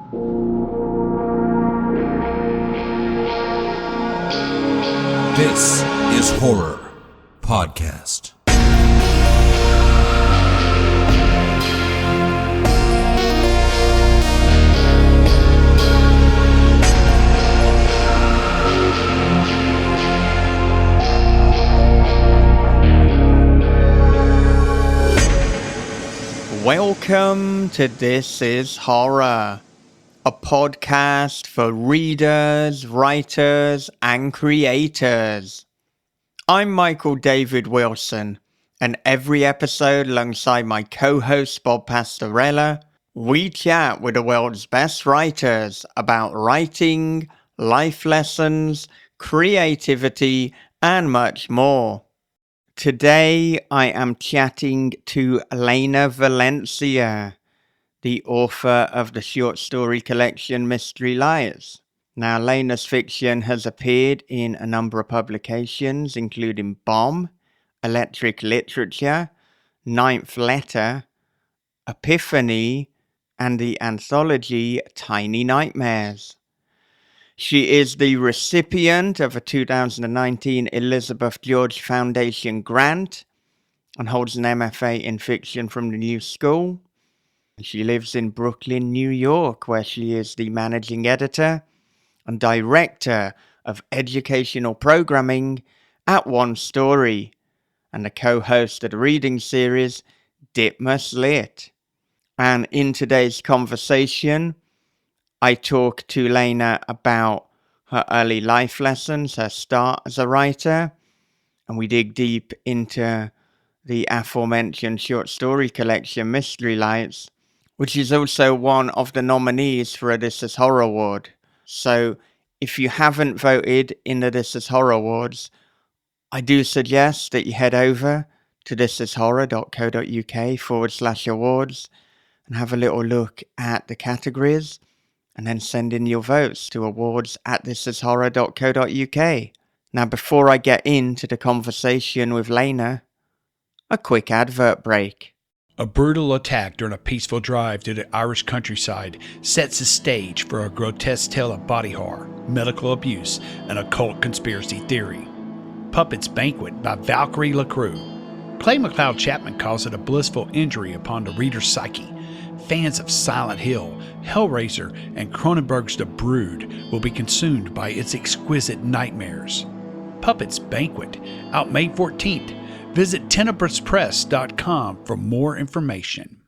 This is Horror Podcast. Welcome to This is Horror, a podcast for readers, writers, and creators. I'm Michael David Wilson, and every episode alongside my co-host Bob Pastorella, we chat with the world's best writers about writing, life lessons, creativity, and much more. Today I am chatting to Lena Valencia, the author of the short story collection Mystery Liars. Now, Lena's fiction has appeared in a number of publications, including Bomb, Electric Literature, Ninth Letter, Epiphany, and the anthology Tiny Nightmares. She is the recipient of a 2019 Elizabeth George Foundation grant and holds an MFA in fiction from the New School. She lives in Brooklyn, New York, where she is the managing editor and director of educational programming at One Story and the co-host of the reading series Ditmas Lit. And in today's conversation, I talk to Lena about her early life lessons, her start as a writer, and we dig deep into the aforementioned short story collection Mystery Liars, which is also one of the nominees for a This Is Horror Award. So if you haven't voted in the This Is Horror Awards, I do suggest that you head over to thisishorror.co.uk/awards and have a little look at the categories, and then send in your votes to awards@thisishorror.co.uk. Now, before I get into the conversation with Lena, a quick advert break. A brutal attack during a peaceful drive through the Irish countryside sets the stage for a grotesque tale of body horror, medical abuse, and occult conspiracy theory. Puppet's Banquet by Valkyrie LaCrue. Clay McLeod Chapman calls it a blissful injury upon the reader's psyche. Fans of Silent Hill, Hellraiser, and Cronenberg's The Brood will be consumed by its exquisite nightmares. Puppet's Banquet, out May 14th. Visit tenebraspress.com for more information.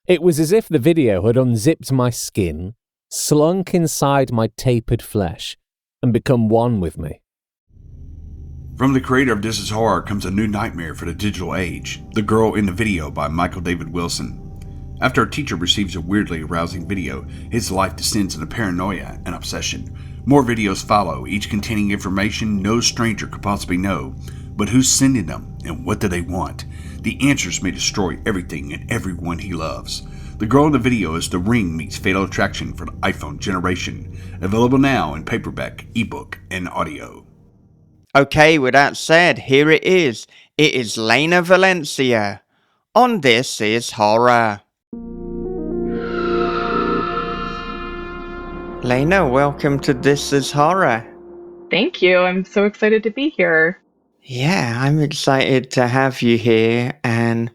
It was as if the video had unzipped my skin, slunk inside my tapered flesh, and become one with me. From the creator of This Is Horror comes a new nightmare for the digital age, The Girl in the Video by Michael David Wilson. After a teacher receives a weirdly arousing video, his life descends into paranoia and obsession. More videos follow, each containing information no stranger could possibly know. But who's sending them, and what do they want? The answers may destroy everything and everyone he loves. The Girl in the Video is The Ring meets Fatal Attraction for the iPhone generation. Available now in paperback, ebook, and audio. Okay, with that said, here it is. It is Lena Valencia on This Is Horror. Lena, welcome to This Is Horror. Thank you. I'm so excited to be here. Yeah, I'm excited to have you here. And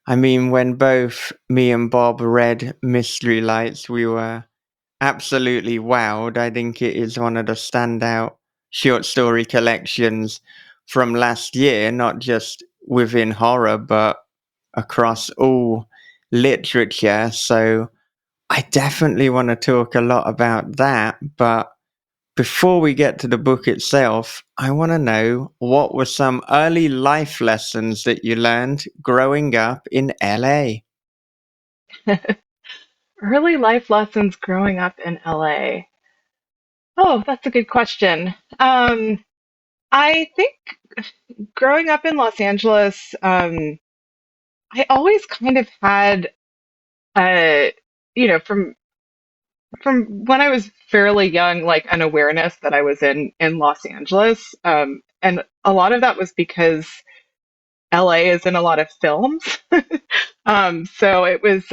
I mean, when both me and Bob read Mystery Lights, we were absolutely wowed. I think it is one of the standout short story collections from last year, not just within horror, but across all literature. So I definitely want to talk a lot about that. But before we get to the book itself, I want to know, what were some early life lessons that you learned growing up in LA? Early life lessons growing up in LA. Oh, that's a good question. I think growing up in Los Angeles, I always kind of had, uh, from when I was fairly young, like an awareness that I was in Los Angeles, and a lot of that was because LA is in a lot of films. So it was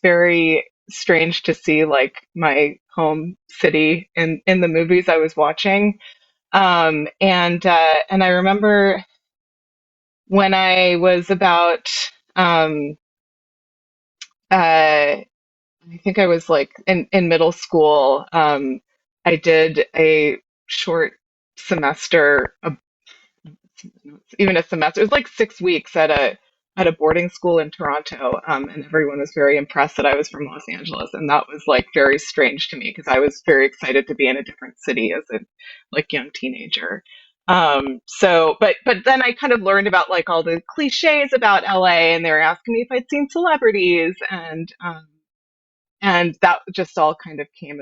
very strange to see like my home city in the movies I was watching. And I remember when I was about uh, I think I was like in middle school. I did a short semester, even a semester. It was like 6 weeks at a boarding school in Toronto, and everyone was very impressed that I was from Los Angeles, and that was like very strange to me because I was very excited to be in a different city as a like young teenager. But then I kind of learned about like all the cliches about LA, and they were asking me if I'd seen celebrities, and that just all kind of came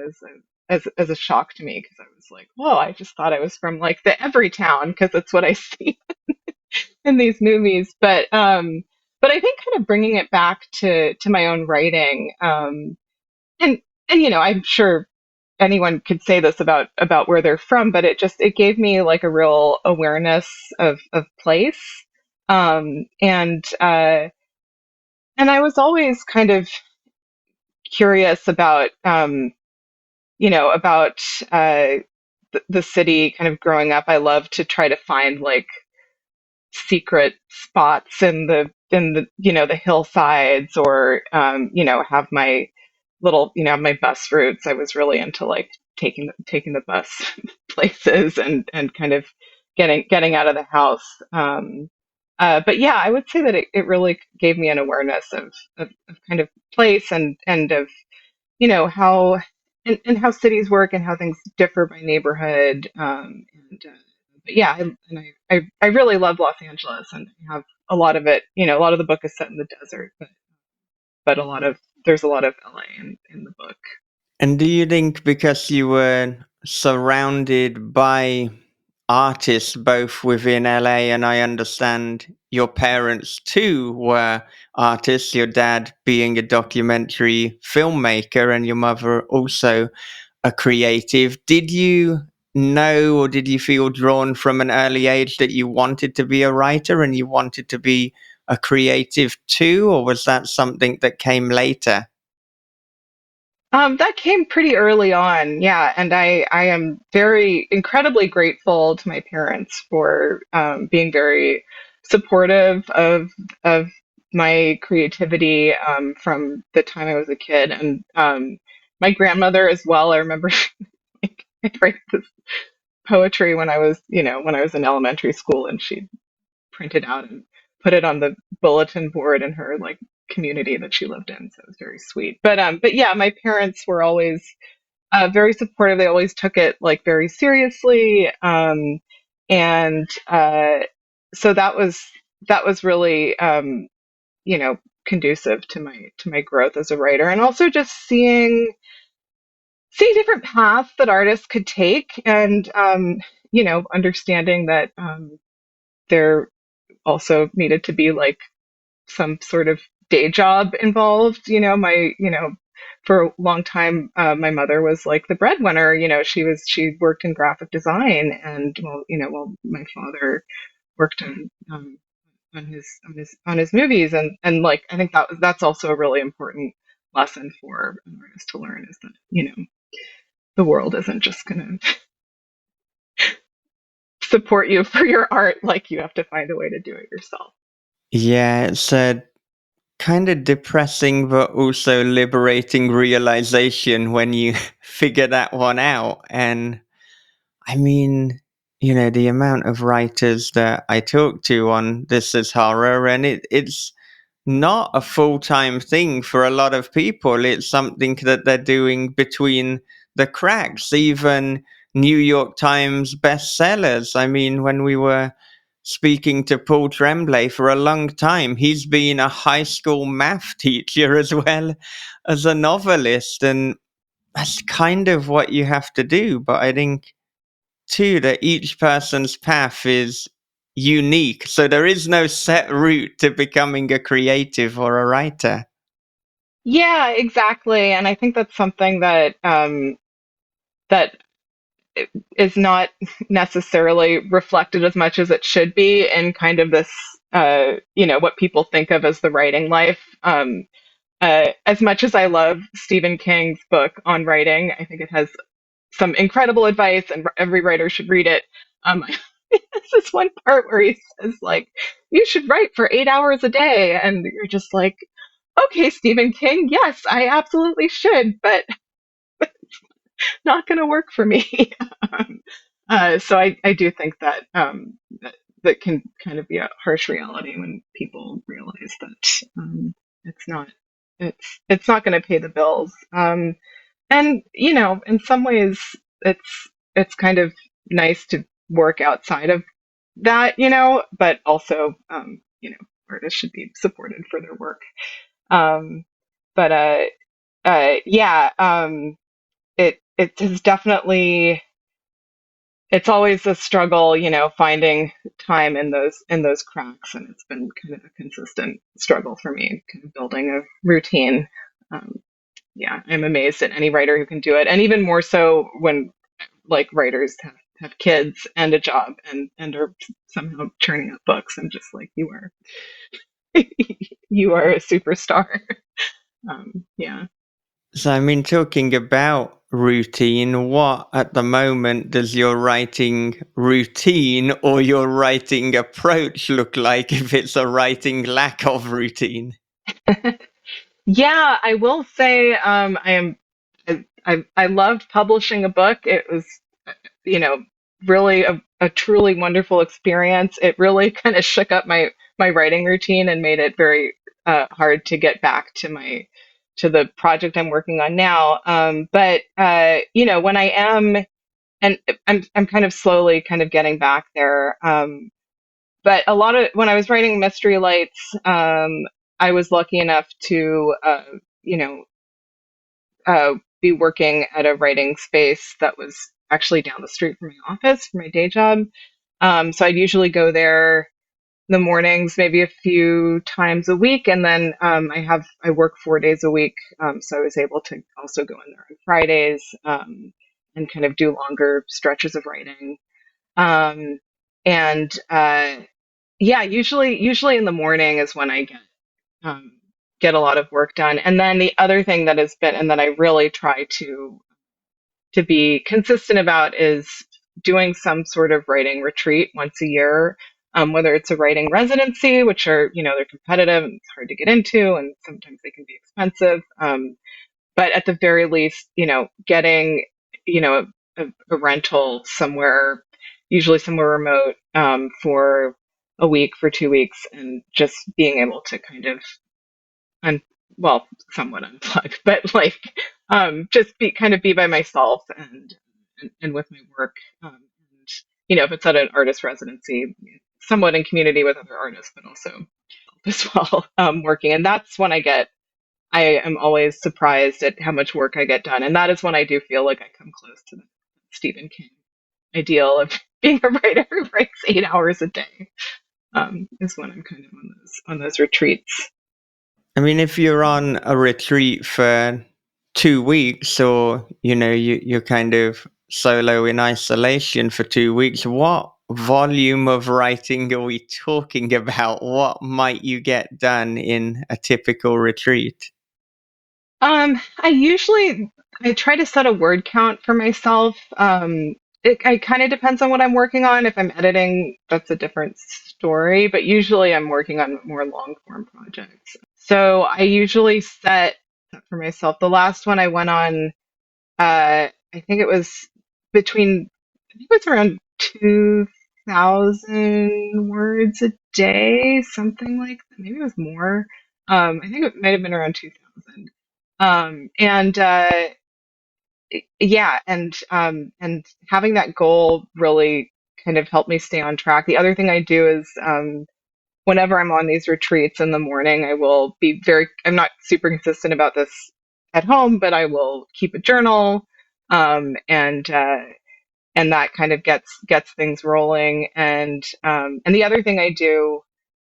as a shock to me because I was like, whoa, I just thought I was from like the every town because that's what I see in these movies. But I think kind of bringing it back to my own writing, and I'm sure anyone could say this about where they're from, but it gave me like a real awareness of place, and I was always kind of curious about about the city kind of growing up. I love to try to find like secret spots in the the hillsides, or have my little my bus routes. I was really into like taking the bus places, and kind of getting out of the house. But yeah, I would say that it really gave me an awareness of kind of place, and of how and how cities work and how things differ by neighborhood. But yeah, I really love Los Angeles, and I have a lot of it. A lot of the book is set in the desert, but there's a lot of LA in the book. And do you think because you were surrounded by artists both within LA, and I understand your parents too were artists, your dad being a documentary filmmaker and your mother also a creative, did you know, or did you feel drawn from an early age that you wanted to be a writer and you wanted to be a creative too, or was that something that came later? That came pretty early on, yeah, and I am very incredibly grateful to my parents for being very supportive of my creativity from the time I was a kid, and my grandmother as well. I remember I'd write this poetry when I was when I was in elementary school, and she printed out and put it on the bulletin board in her like community that she lived in. So it was very sweet. But yeah, my parents were always very supportive. They always took it like very seriously, and so that was really conducive to my growth as a writer, and also just seeing different paths that artists could take, and understanding that there also needed to be like some sort of day job involved. For a long time, my mother was like the breadwinner. She worked in graphic design, and while my father worked on his movies, and like I think that's also a really important lesson for an artist to learn, is that the world isn't just gonna support you for your art. Like, you have to find a way to do it yourself. Yeah, it's a kind of depressing but also liberating realization when you figure that one out. And I mean, the amount of writers that I talk to on This Is Horror, and it's not a full-time thing for a lot of people. It's something that they're doing between the cracks, even New York Times bestsellers. I mean, when we were speaking to Paul Tremblay for a long time, he's been a high school math teacher as well as a novelist, and that's kind of what you have to do. But I think too that each person's path is unique, so there is no set route to becoming a creative or a writer. Yeah, exactly. And I think that's something that is not necessarily reflected as much as it should be in kind of this what people think of as the writing life. as much as I love Stephen King's book on writing, I think it has some incredible advice, and every writer should read it. There's this one part where he says, like, you should write for 8 hours a day, and you're just like, okay, Stephen King, yes, I absolutely should, but not going to work for me. So I do think that, that can kind of be a harsh reality when people realize that it's not it's not going to pay the bills. And in some ways, it's kind of nice to work outside of that, but also, artists should be supported for their work. Um, but yeah, it is definitely, it's always a struggle, finding time in those cracks, and it's been kind of a consistent struggle for me, kind of building a routine. Um, yeah, I'm amazed at any writer who can do it, and even more so when, like, writers have kids and a job, and are somehow churning out books. I'm just like, you are you are a superstar. Yeah. So, I mean, talking about routine, what at the moment does your writing routine or your writing approach look like if it's a writing lack of routine? Yeah, I will say, I loved publishing a book. It was, you know, really a truly wonderful experience. It really kind of shook up my writing routine and made it very hard to get back to the project I'm working on now. But when I am, and I'm kind of slowly kind of getting back there. But a lot of when I was writing Mystery Lights, I was lucky enough to you know be working at a writing space that was actually down the street from my office for my day job. So I'd usually go there in the mornings, maybe a few times a week, and then I work 4 days a week, so I was able to also go in there on Fridays, and kind of do longer stretches of writing. Um, and Yeah, usually in the morning is when I um, get a lot of work done. And then the other thing that has been, and that I really try to be consistent about, is doing some sort of writing retreat once a year, whether it's a writing residency, which are, they're competitive and it's hard to get into, and sometimes they can be expensive. But at the very least, getting, a rental somewhere, usually somewhere remote, for a week, for 2 weeks, and just being able to kind of un well, somewhat unplug, but like, just be by myself, and with my work. And if it's at an artist residency, somewhat in community with other artists, but also as well, working. And that's when I am always surprised at how much work I get done. And that is when I do feel like I come close to the Stephen King ideal of being a writer who writes 8 hours a day, is when I'm kind of on those retreats. I mean, if you're on a retreat for 2 weeks, or you're kind of solo in isolation for 2 weeks, what volume of writing are we talking about? What might you get done in a typical retreat? I try to set a word count for myself. It kind of depends on what I'm working on. If I'm editing, that's a different story, but usually I'm working on more long form projects. So I usually set for myself. The last one I went on, I think it was around 2,000 words a day, something like that. Maybe it was more. I think it might have been around 2,000. And Yeah, and having that goal really kind of helped me stay on track. The other thing I do is, whenever I'm on these retreats in the morning, I will be I'm not super consistent about this at home, but I will keep a journal, and that kind of gets things rolling. And the other thing I do,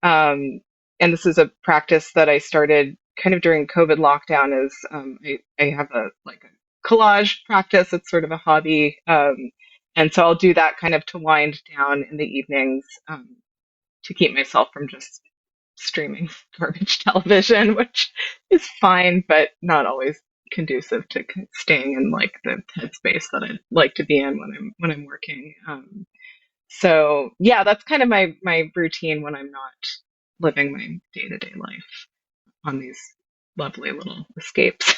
and this is a practice that I started kind of during COVID lockdown, is, I have a collage practice. It's sort of a hobby, and so I'll do that kind of to wind down in the evenings, to keep myself from just streaming garbage television, which is fine, but not always conducive to staying in like the headspace that I like to be in when I'm working. So yeah, that's kind of my routine when I'm not living my day to day life on these lovely little escapes.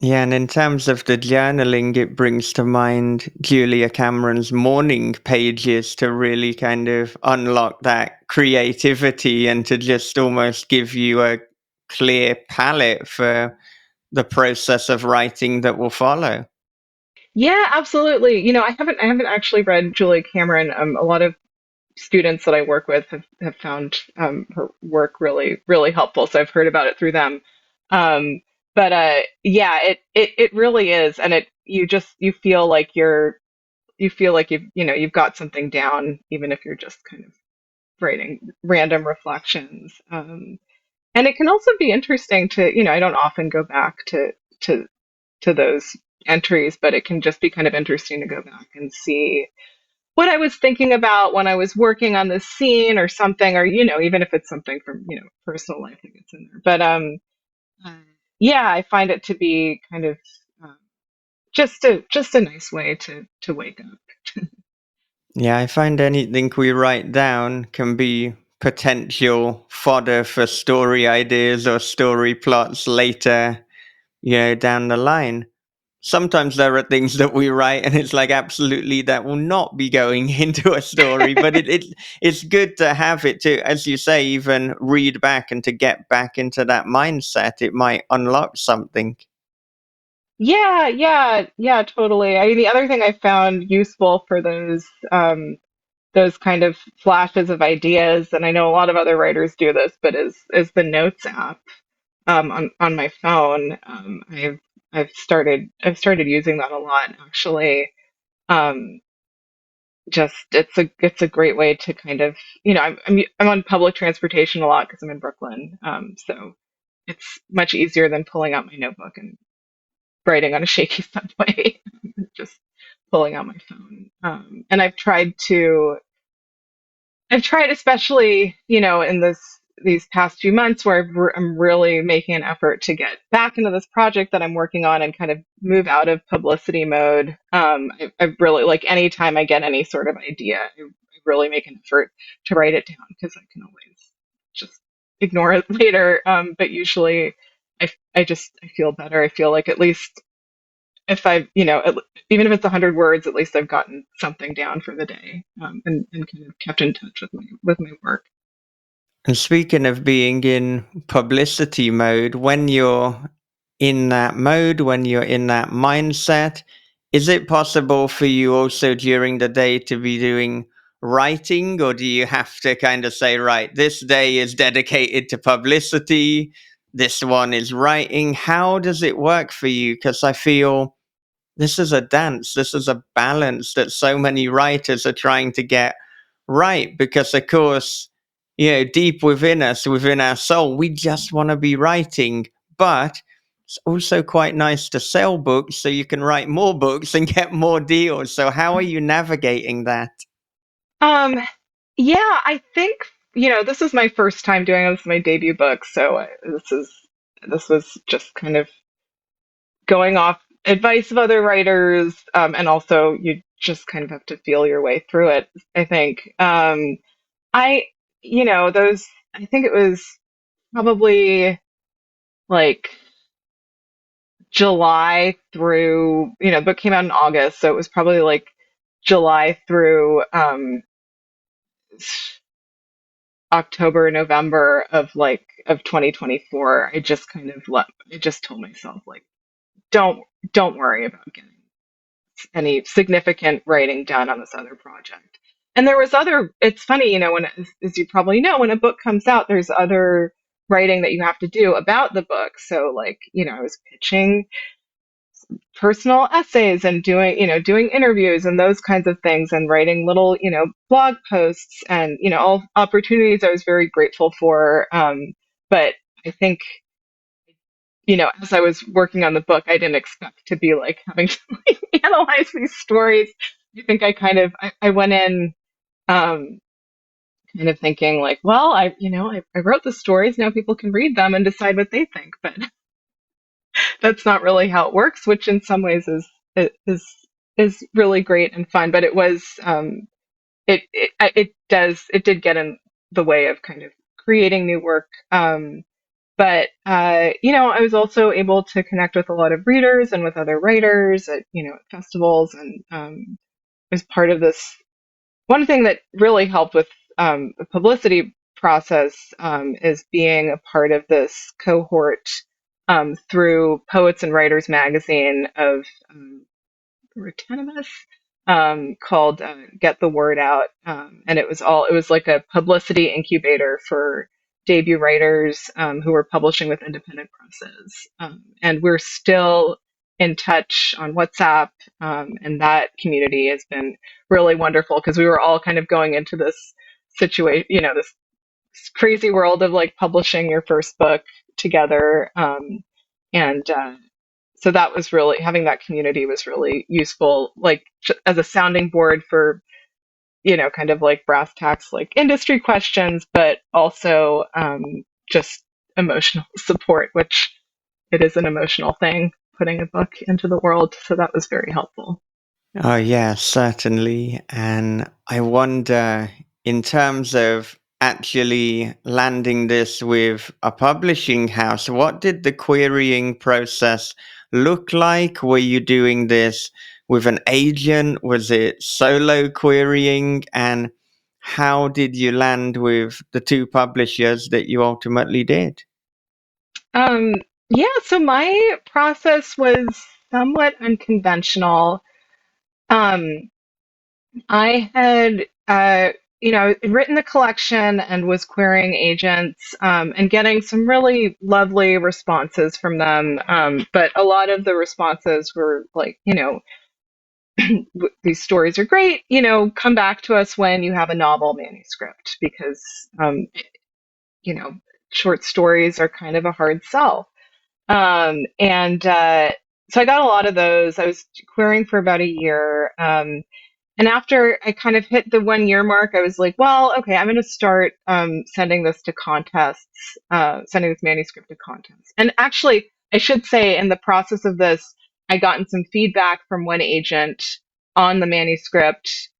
Yeah, and in terms of the journaling, it brings to mind Julia Cameron's morning pages to really kind of unlock that creativity and to just almost give you a clear palette for the process of writing that will follow. Yeah, absolutely. I haven't actually read Julia Cameron. A lot of students that I work with have found her work really, really helpful. So I've heard about it through them. Um, but yeah, it really is, and you feel like you've got something down, even if you're just kind of writing random reflections. And it can also be interesting to, I don't often go back to to those entries, but it can just be kind of interesting to go back and see what I was thinking about when I was working on this scene or something, or even if it's something from personal life that gets in there. But uh, yeah, I find it to be kind of uh, just a nice way to wake up. Yeah, I find anything we write down can be potential fodder for story ideas or story plots later, down the line. Sometimes there are things that we write and it's like absolutely that will not be going into a story, but it's good to have it to, as you say, even read back and to get back into that mindset. It might unlock something. Yeah, yeah, yeah, totally. The other thing I found useful for those kind of flashes of ideas, and I know a lot of other writers do this, but is the Notes app on my phone. I've started using that a lot actually. Um, just it's a great way to kind of I'm on public transportation a lot because I'm in Brooklyn, so it's much easier than pulling out my notebook and writing on a shaky subway. Just pulling out my phone, and I've tried, especially, in these past few months where I'm really making an effort to get back into this project that I'm working on and kind of move out of publicity mode. I really like anytime I get any sort of idea, I really make an effort to write it down because I can always just ignore it later. But usually I feel better. I feel like at least if even if it's 100 words, at least I've gotten something down for the day, and kind of kept in touch with my work. And speaking of being in publicity mode, when you're in that mode, when you're in that mindset, is it possible for you also during the day to be doing writing, or do you have to kind of say, right, this day is dedicated to publicity, this one is writing? How does it work for you? Because I feel this is a dance, this is a balance that so many writers are trying to get right. Because, of course, deep within us, within our soul, we just want to be writing. But it's also quite nice to sell books so you can write more books and get more deals. So, how are you navigating that? Um, yeah, I think this is my first time doing this. This is my debut book, so this was just kind of going off advice of other writers, and also you just kind of have to feel your way through it. I think. I those. I think it was probably like July through, the book came out in August, so it was probably like July through October, November of 2024. I just told myself like don't don't worry about getting any significant writing done on this other project. And there was other, it's funny, as you probably know, when a book comes out, there's other writing that you have to do about the book. So like, I was pitching personal essays and doing interviews and those kinds of things and writing little, blog posts and, all opportunities I was very grateful for. But I think, as I was working on the book, I didn't expect to be like having to like, analyze these stories. I think I went in, kind kind of thinking like, well, I wrote the stories, now people can read them and decide what they think, but that's not really how it works, which in some ways is really great and fun. But it was it did get in the way of kind of creating new work. But I was also able to connect with a lot of readers and with other writers at festivals, and was part of this. One thing that really helped with the publicity process is being a part of this cohort through Poets and Writers magazine of Rotanimous, called Get the Word Out. And it was like a publicity incubator for debut writers who were publishing with independent presses. And we're still in touch on WhatsApp, and that community has been really wonderful because we were all kind of going into this situation, this crazy world of like publishing your first book together. And so that was really, having that community was really useful, like as a sounding board for, kind of like brass tacks, like industry questions, but also just emotional support, which it is an emotional thing, putting a book into the world. So that was very helpful. Oh, yeah, certainly. And I wonder, in terms of actually landing this with a publishing house, what did the querying process look like? Were you doing this with an agent? Was it solo querying? And how did you land with the two publishers that you ultimately did? Yeah, so my process was somewhat unconventional. Um, I had, written the collection and was querying agents, and getting some really lovely responses from them. But a lot of the responses were like, these stories are great, come back to us when you have a novel manuscript, because, you know, short stories are kind of a hard sell. And so I got a lot of those. I was querying for about a year. And after I kind of hit the 1 year mark, I was like, well, okay, I'm going to start sending this to contests, sending this manuscript to contests. And actually, I should say, in the process of this, I gotten some feedback from one agent on the manuscript,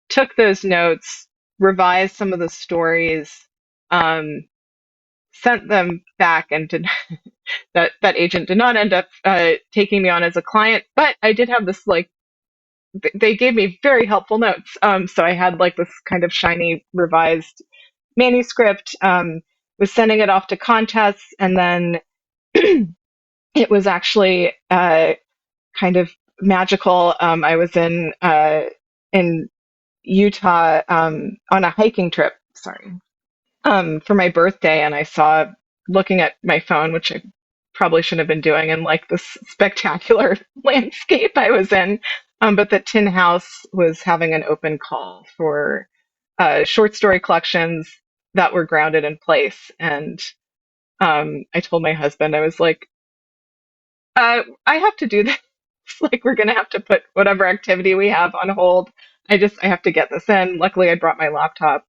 took those notes, revised some of the stories, um, sent them back, and that agent did not end up taking me on as a client. But I did have this like, they gave me very helpful notes. So I had like this kind of shiny revised manuscript, was sending it off to contests, and then it was actually kind of magical. I was in Utah on a hiking trip, sorry, for my birthday, and I saw, looking at my phone, which I probably shouldn't have been doing, in like this spectacular landscape I was in. But the Tin House was having an open call for short story collections that were grounded in place. And I told my husband, I was like, I have to do this. Like, we're going to have to put whatever activity we have on hold. I have to get this in. Luckily, I brought my laptop.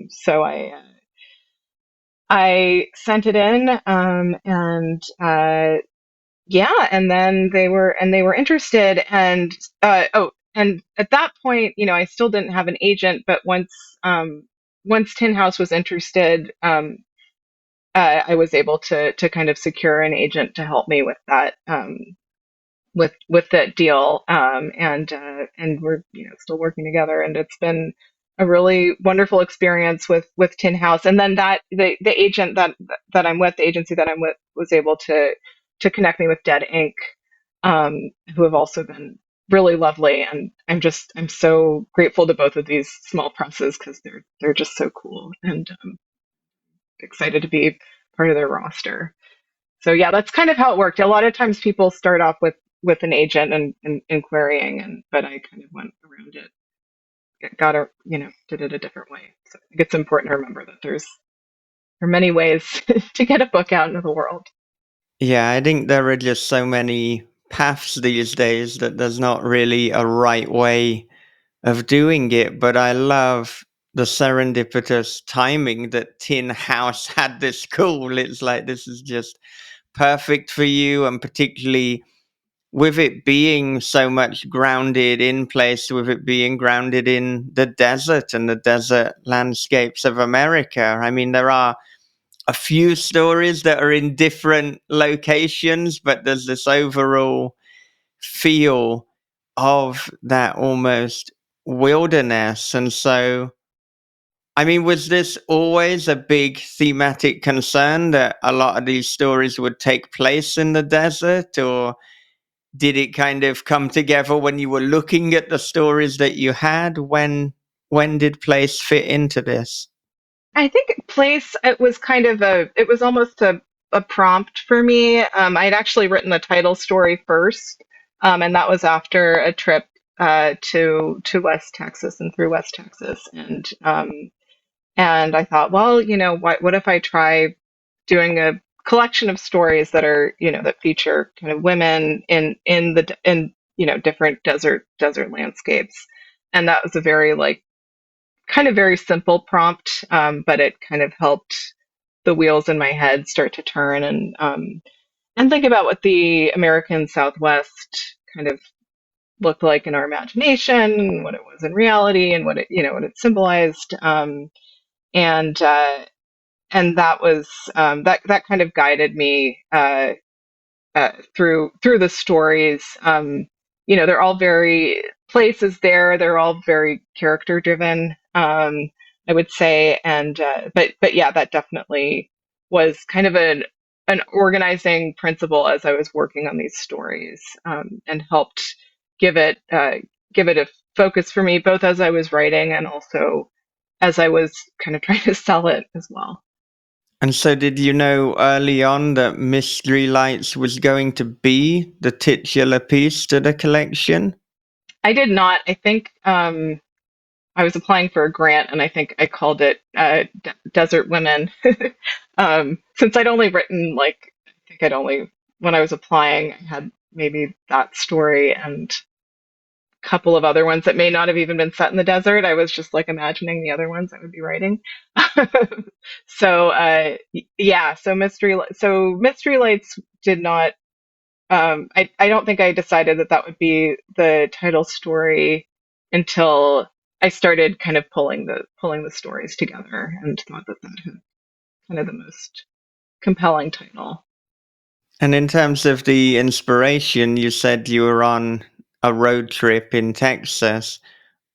So I sent it in, and yeah, and then they were interested, and and at that point, I still didn't have an agent, but once Tin House was interested, I was able to kind of secure an agent to help me with that, with that deal, and we're still working together, and it's been a really wonderful experience with Tin House. And then that the agent that I'm with, the agency that I'm with, was able to connect me with Dead Ink, who have also been really lovely. And I'm so grateful to both of these small presses, because they're just so cool, and excited to be part of their roster. So yeah, that's kind of how it worked. A lot of times people start off with an agent and querying, but I kind of went around it, did it a different way. So I think it's important to remember that there are many ways to get a book out into the world. Yeah, I think there are just so many paths these days that there's not really a right way of doing it. But I love the serendipitous timing that Tin House had this call. It's like, this is just perfect for you, and particularly with it being so much grounded in place, with it being grounded in the desert and the desert landscapes of America. I mean, there are a few stories that are in different locations, but there's this overall feel of that almost wilderness. And so, I mean, was this always a big thematic concern that a lot of these stories would take place in the desert, or did it kind of come together when you were looking at the stories that you had? When did place fit into this? I think place, it was almost a prompt for me. I'd actually written the title story first, and that was after a trip to West Texas and through West Texas, and I thought, well, what if I try doing a collection of stories that are, that feature kind of women in different desert landscapes, and that was a very like kind of very simple prompt, but it kind of helped the wheels in my head start to turn and think about what the American Southwest kind of looked like in our imagination, what it was in reality, and what it symbolized, and that was that kind of guided me through the stories. They're all very places there. They're all very character driven. I would say, and but yeah, that definitely was kind of an organizing principle as I was working on these stories, and helped give it give it a focus for me, both as I was writing and also as I was kind of trying to sell it as well. And so, did you know early on that Mystery Lights was going to be the titular piece to the collection? I did not. I think I was applying for a grant, and I think I called it Desert Women. Since I'd only written I think when I was applying, I had maybe that story and a couple of other ones that may not have even been set in the desert. I was just like imagining the other ones I would be writing. So yeah, so Mystery Lights did not. I don't think I decided that would be the title story until I started kind of pulling the stories together and thought that had kind of the most compelling title. And in terms of the inspiration, you said you were on a road trip in Texas.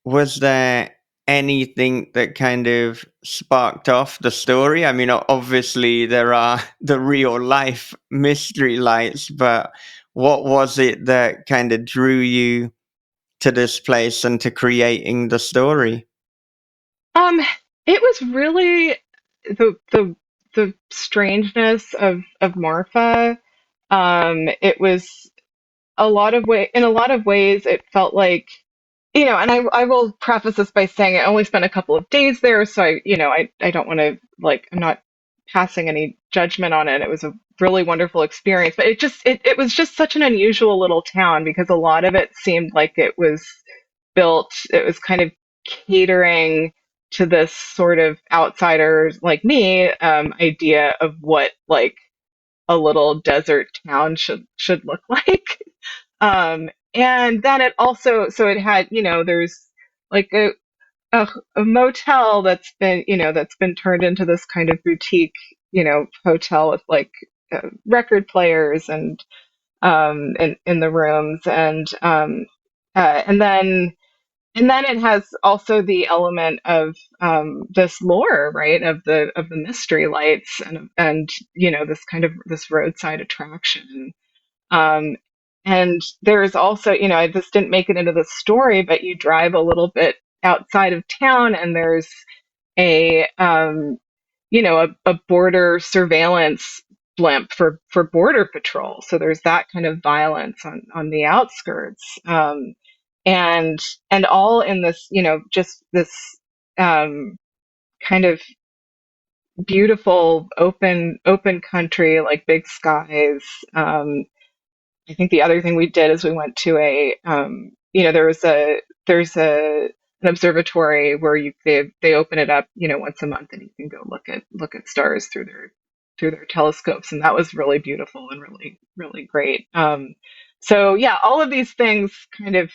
Was there anything that kind of sparked off the story? I mean, obviously there are the real life Mystery Lights, but what was it that kind of drew you to this place and to creating the story? Um, it was really the strangeness of Marfa. It was in a lot of ways, it felt like, and I will preface this by saying I only spent a couple of days there, so I don't want to I'm not passing any judgment on it. It was a really wonderful experience, but it was just such an unusual little town because a lot of it seemed like it was kind of catering to this sort of outsider like me idea of what a little desert town should look like. And then it had, there's like a motel that's been turned into this kind of boutique, hotel with record players and in the rooms, and then it has also the element of this lore, right, of the Mystery Lights and this kind of this roadside attraction. Um, and there's also, this didn't make it into the story, but you drive a little bit outside of town, and there's a a border surveillance blimp for border patrol. So there's that kind of violence on the outskirts, and all in this, just this kind of beautiful open country, like big skies. I think the other thing we did is we went to there's a an observatory where they open it up, once a month, and you can go look at stars through their telescopes, and that was really beautiful and really really great. So yeah, all of these things kind of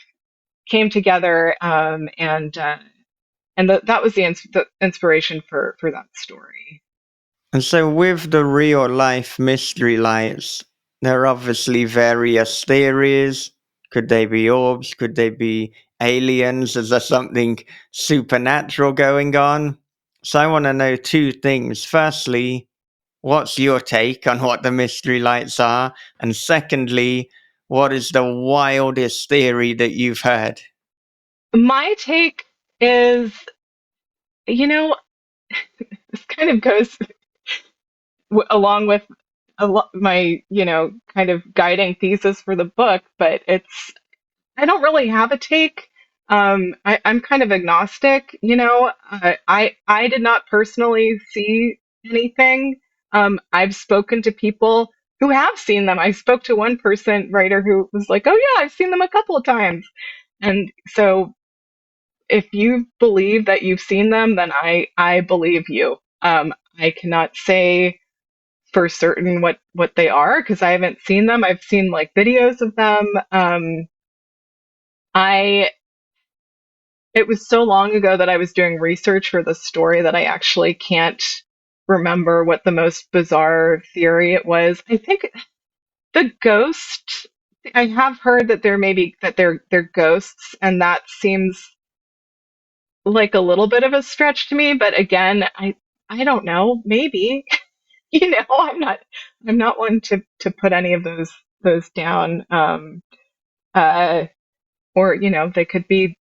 came together, and that was the inspiration for that story. And so, with the real life mystery lights, there are obviously various theories. Could they be orbs? Could they be aliens? Is there something supernatural going on? So, I want to know two things. Firstly, what's your take on what the mystery lights are? And secondly, what is the wildest theory that you've heard? My take is, this kind of goes along with my, kind of guiding thesis for the book, but I don't really have a take. I'm kind of agnostic, I did not personally see anything. I've spoken to people who have seen them. I spoke to one writer who was like, "Oh yeah, I've seen them a couple of times." And so if you believe that you've seen them, then I believe you. I cannot say for certain what they are because I haven't seen them. I've seen like videos of them. I It was so long ago that I was doing research for the story that I actually can't remember what the most bizarre theory it was. I think the ghost. I have heard that they're ghosts, and that seems like a little bit of a stretch to me. But again, I don't know. Maybe I'm not one to put any of those down. Uh, or they could be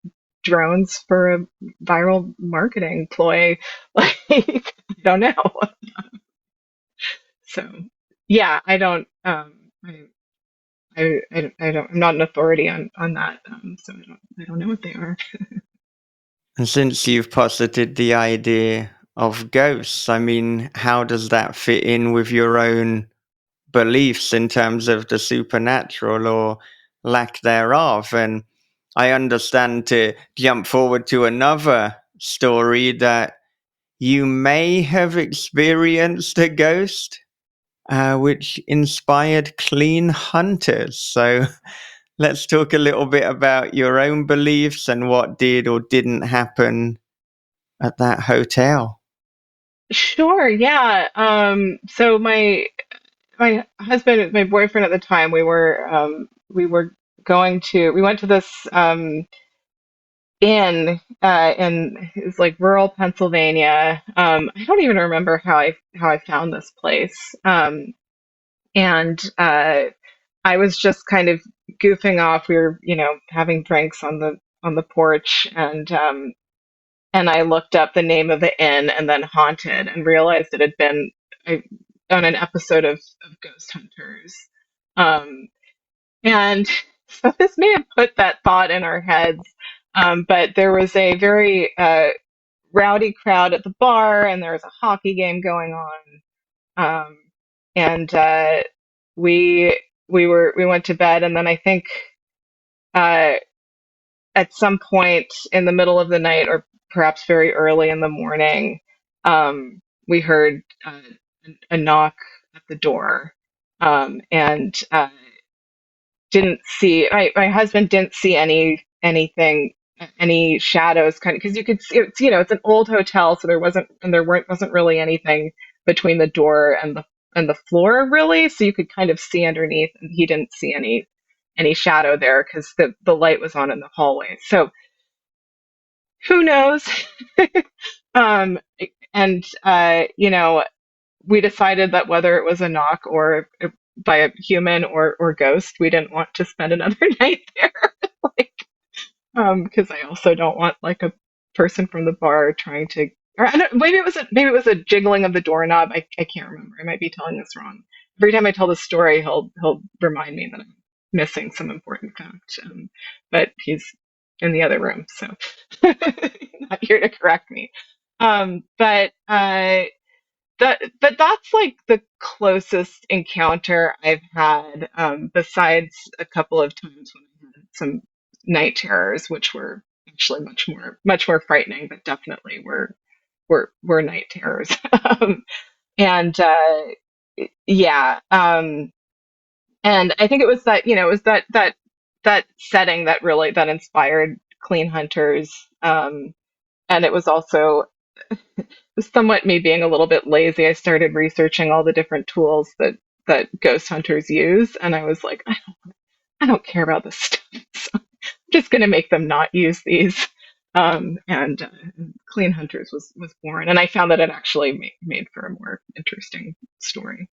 drones for a viral marketing ploy. Like, I don't know. So yeah, I don't. I don't. I'm not an authority on that. So I don't know what they are. And since you've posited the idea of ghosts, I mean, how does that fit in with your own beliefs in terms of the supernatural or lack thereof? And I understand, to jump forward to another story, that you may have experienced a ghost, which inspired Clean Hunters. So let's talk a little bit about your own beliefs and what did or didn't happen at that hotel. Sure. Yeah. So my husband, my boyfriend at the time, we went to this inn in it was like rural Pennsylvania. I don't even remember how I found this place. And I was just kind of goofing off. We were, having drinks on the porch, and I looked up the name of the inn and then haunted and realized it had been I, on an episode of Ghost Hunters. Um, and so this may have put that thought in our heads. But there was a very rowdy crowd at the bar, and there was a hockey game going on. And we went to bed, and then I think uh, at some point in the middle of the night, or perhaps very early in the morning, we heard a knock at the door, and didn't see my husband didn't see any shadows, kind of, because you could see it's an old hotel, so wasn't really anything between the door and the floor, really, so you could kind of see underneath, and he didn't see any shadow there because the light was on in the hallway. So who knows? um and we decided that whether it was a knock or by a human or ghost, we didn't want to spend another night there. Like, because I also don't want like a person from the bar trying to, or I don't, maybe it was a jiggling of the doorknob. I can't remember. I might be telling this wrong. Every time I tell the story, he'll remind me that I'm missing some important fact. But he's in the other room, so not here to correct me. But that's like the closest encounter I've had, besides a couple of times when I had some night terrors, which were actually much more frightening, but definitely were night terrors. And yeah, and I think it was that, it was that setting that inspired Clean Hunters. And it was also somewhat me being a little bit lazy. I started researching all the different tools that ghost hunters use, and I was like, I don't care about this stuff. So I'm just going to make them not use these. And Clean Hunters was born, and I found that it actually made for a more interesting story.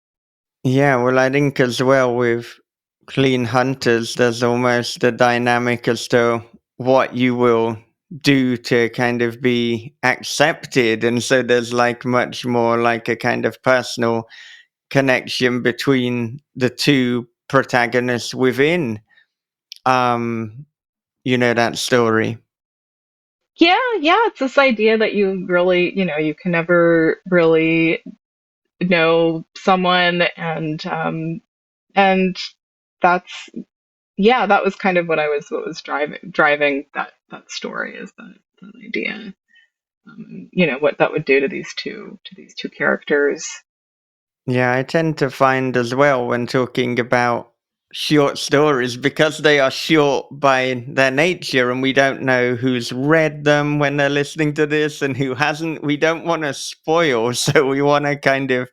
Yeah, well, I think as well with Clean Hunters, there's almost a dynamic as to what you will do to kind of be accepted. And so there's like much more like a kind of personal connection between the two protagonists within, um, that story. Yeah, it's this idea that you really, you can never really know someone, and that's that was kind of what was driving that story, is that idea. What that would do to these two characters. Yeah, I tend to find as well when talking about short stories, because they are short by their nature and we don't know who's read them when they're listening to this and who hasn't. We don't want to spoil, so we want to kind of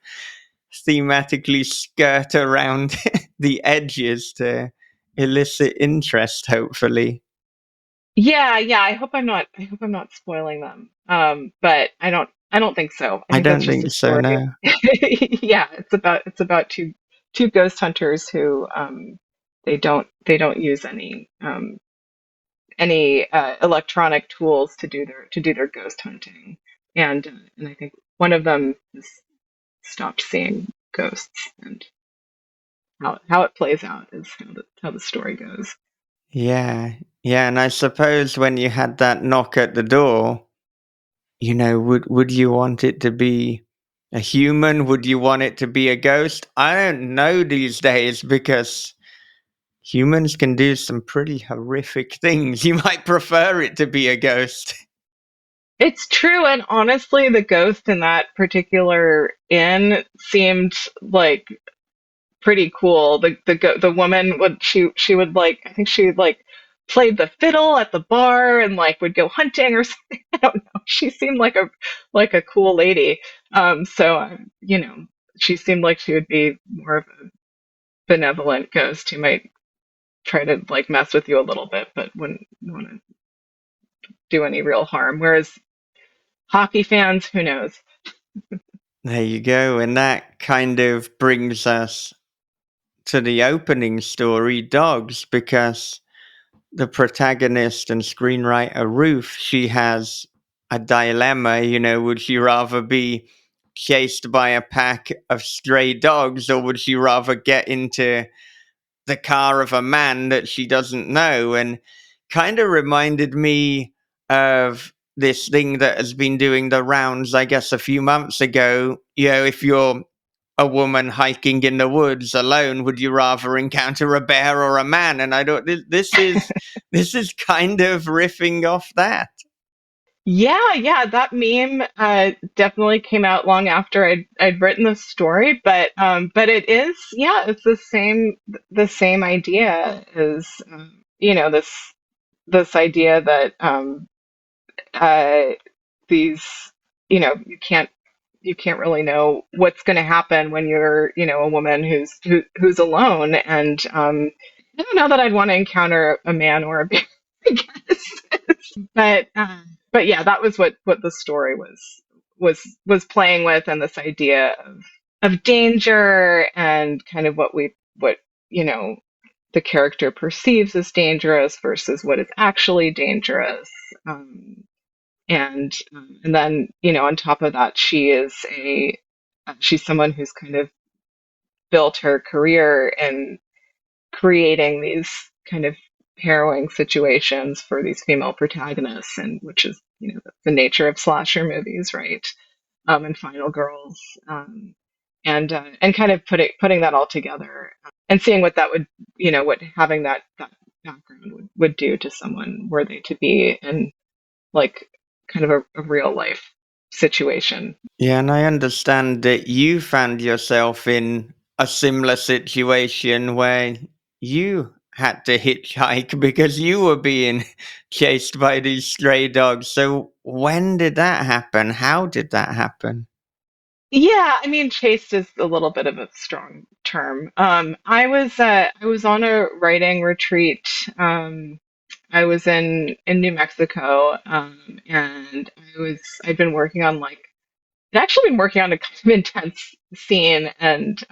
thematically skirt around the edges to elicit interest, hopefully. Yeah, I hope I'm not spoiling them. But I don't think so. I I think that's don't just a think so, story. no. Yeah, it's about two ghost hunters who they don't use any electronic tools to do their ghost hunting, and I think one of them has stopped seeing ghosts, and how it plays out is how the story goes. Yeah, yeah, and I suppose when you had that knock at the door, would you want it to be a human? Would you want it to be a ghost? I don't know these days, because humans can do some pretty horrific things. You might prefer it to be a ghost. It's true, and honestly, the ghost in that particular inn seemed like pretty cool. The woman would she would like, I think she like played the fiddle at the bar and like would go hunting or something. I don't know. She seemed like a cool lady. So she seemed like she would be more of a benevolent ghost who might try to like mess with you a little bit, but wouldn't want to do any real harm. Whereas hockey fans, who knows? There you go. And that kind of brings us to the opening story, Dogs, because the protagonist and screenwriter Ruth, she has a dilemma. Would she rather be chased by a pack of stray dogs, or would she rather get into the car of a man that she doesn't know? And kind of reminded me of this thing that has been doing the rounds, I guess, a few months ago. If you're a woman hiking in the woods alone, would you rather encounter a bear or a man? And I thought this is kind of riffing off that. Yeah, that meme definitely came out long after I'd written the story, but it is, it's the same idea, is this idea that uh, these you can't really know what's going to happen when you're a woman who's alone, and I don't know that I'd want to encounter a man or a bear, I guess. But yeah, that was what the story was playing with, and this idea of danger, and kind of what you know the character perceives as dangerous versus what is actually dangerous. And then on top of that, she's someone who's kind of built her career in creating these kind of harrowing situations for these female protagonists, and which is the nature of slasher movies, right? And Final Girls, and kind of putting that all together, and seeing what that would what having that background would do to someone were they to be in like kind of a real life situation. Yeah, and I understand that you found yourself in a similar situation where you had to hitchhike because you were being chased by these stray dogs. So when did that happen? How did that happen? Yeah, I mean, chased is a little bit of a strong term. I was on a writing retreat. I was in New Mexico, and I'd been working on like I'd actually been working on a kind of intense scene, and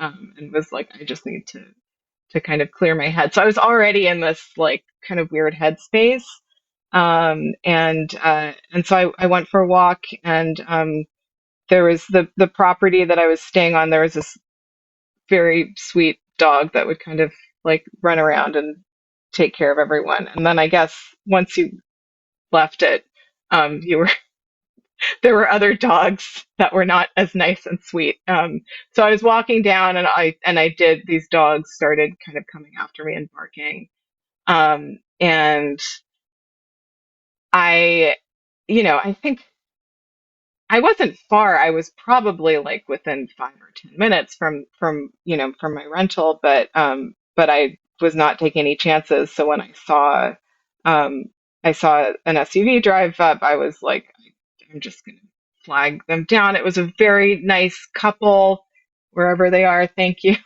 was like, I just need to kind of clear my head. So I was already in this like kind of weird headspace, and so I went for a walk, and there was the property that I was staying on. There was this very sweet dog that would kind of like run around and take care of everyone. And then I guess once you left it, you were there were other dogs that were not as nice and sweet. So I was walking down, and I did these dogs started kind of coming after me and barking. And I, I think I wasn't far. I was probably like within 5 or 10 minutes from my rental, but I was not taking any chances. So when um, I saw an SUV drive up, I was like, I'm just gonna flag them down. It was a very nice couple, wherever they are. Thank you.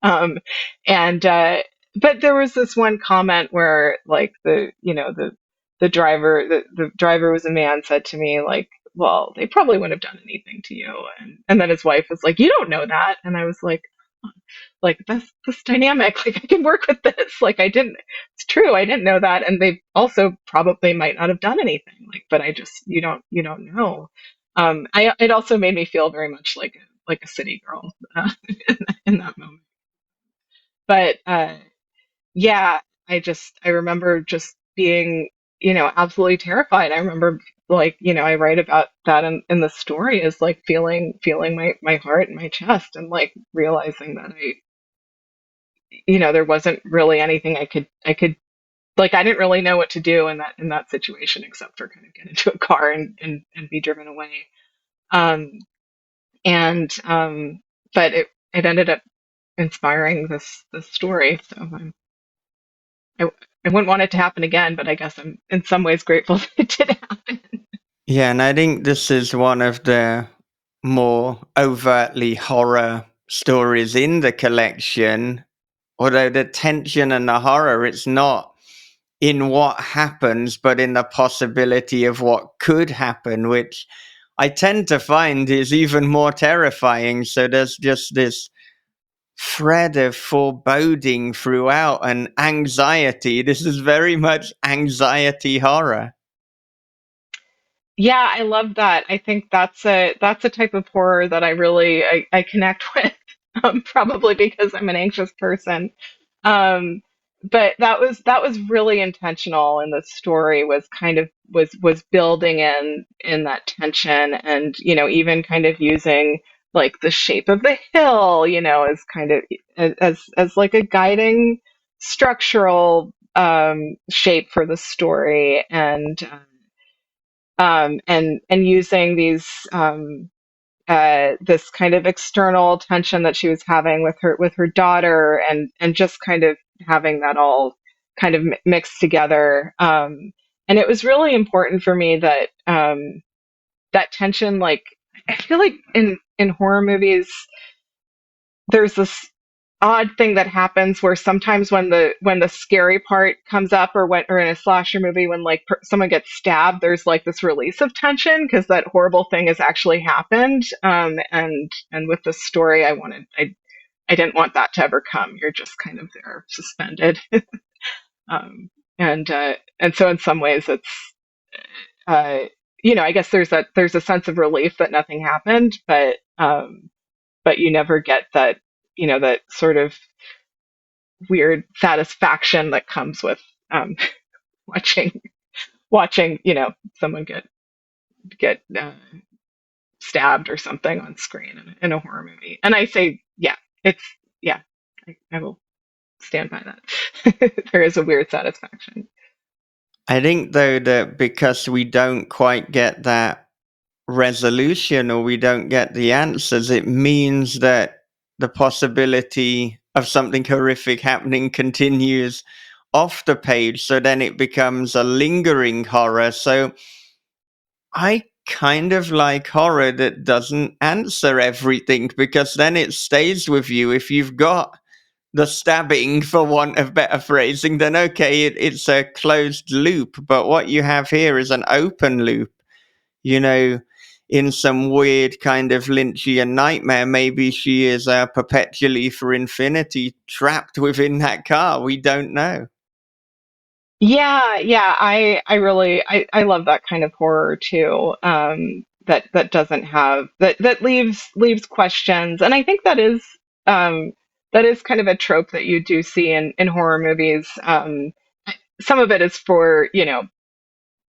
Um, and but there was this one comment where like the driver was a man, said to me like, well, they probably wouldn't have done anything to you. And then his wife was like, you don't know that. And I was like that's this dynamic. Like I can work with this. Like I didn't. It's true. I didn't know that. And they also probably might not have done anything. Like, but I just you don't know. It also made me feel very much like a city girl in that moment. But yeah, I remember just being, absolutely terrified. I remember like, I write about that in the story, is like feeling my heart in my chest, and like realizing that there wasn't really anything I could like I didn't really know what to do in that situation except for kind of get into a car and be driven away. Um and but it ended up inspiring this story. So I I wouldn't want it to happen again, but I guess I'm in some ways grateful that it did happen. Yeah, and I think this is one of the more overtly horror stories in the collection. Although the tension and the horror, it's not in what happens, but in the possibility of what could happen, which I tend to find is even more terrifying. So there's just this thread of foreboding throughout and anxiety. This is very much anxiety horror. Yeah, I love that. I think that's a type of horror that I connect with, probably because I'm an anxious person. Um, but that was really intentional, and the story was kind of was building in that tension, and even kind of using like the shape of the hill, as kind of as like a guiding structural shape for the story, and using these this kind of external tension that she was having with her daughter, and just kind of having that all kind of mixed together. And it was really important for me that that tension, like I feel like in horror movies there's this odd thing that happens where sometimes when the scary part comes up, or in a slasher movie when like someone gets stabbed, there's like this release of tension because that horrible thing has actually happened. And with the story, I didn't want that to ever come. You're just kind of there suspended. um, and so in some ways it's uh, I guess there's a sense of relief that nothing happened, but you never get that that sort of weird satisfaction that comes with um, watching someone get stabbed or something on screen in a horror movie. And I say, yeah, it's yeah, I will stand by that. there is a weird satisfaction. I think, though, that because we don't quite get that resolution or we don't get the answers, it means that the possibility of something horrific happening continues off the page. So then it becomes a lingering horror. So I kind of like horror that doesn't answer everything, because then it stays with you. If you've got the stabbing, for want of better phrasing, then okay, it's a closed loop. But what you have here is an open loop. You know, in some weird kind of Lynchian nightmare, maybe she is perpetually for infinity trapped within that car. We don't know. Yeah, I really I love that kind of horror too. That doesn't have that leaves questions, and I think um that is kind of a trope that you do see in horror movies. Some of it is for,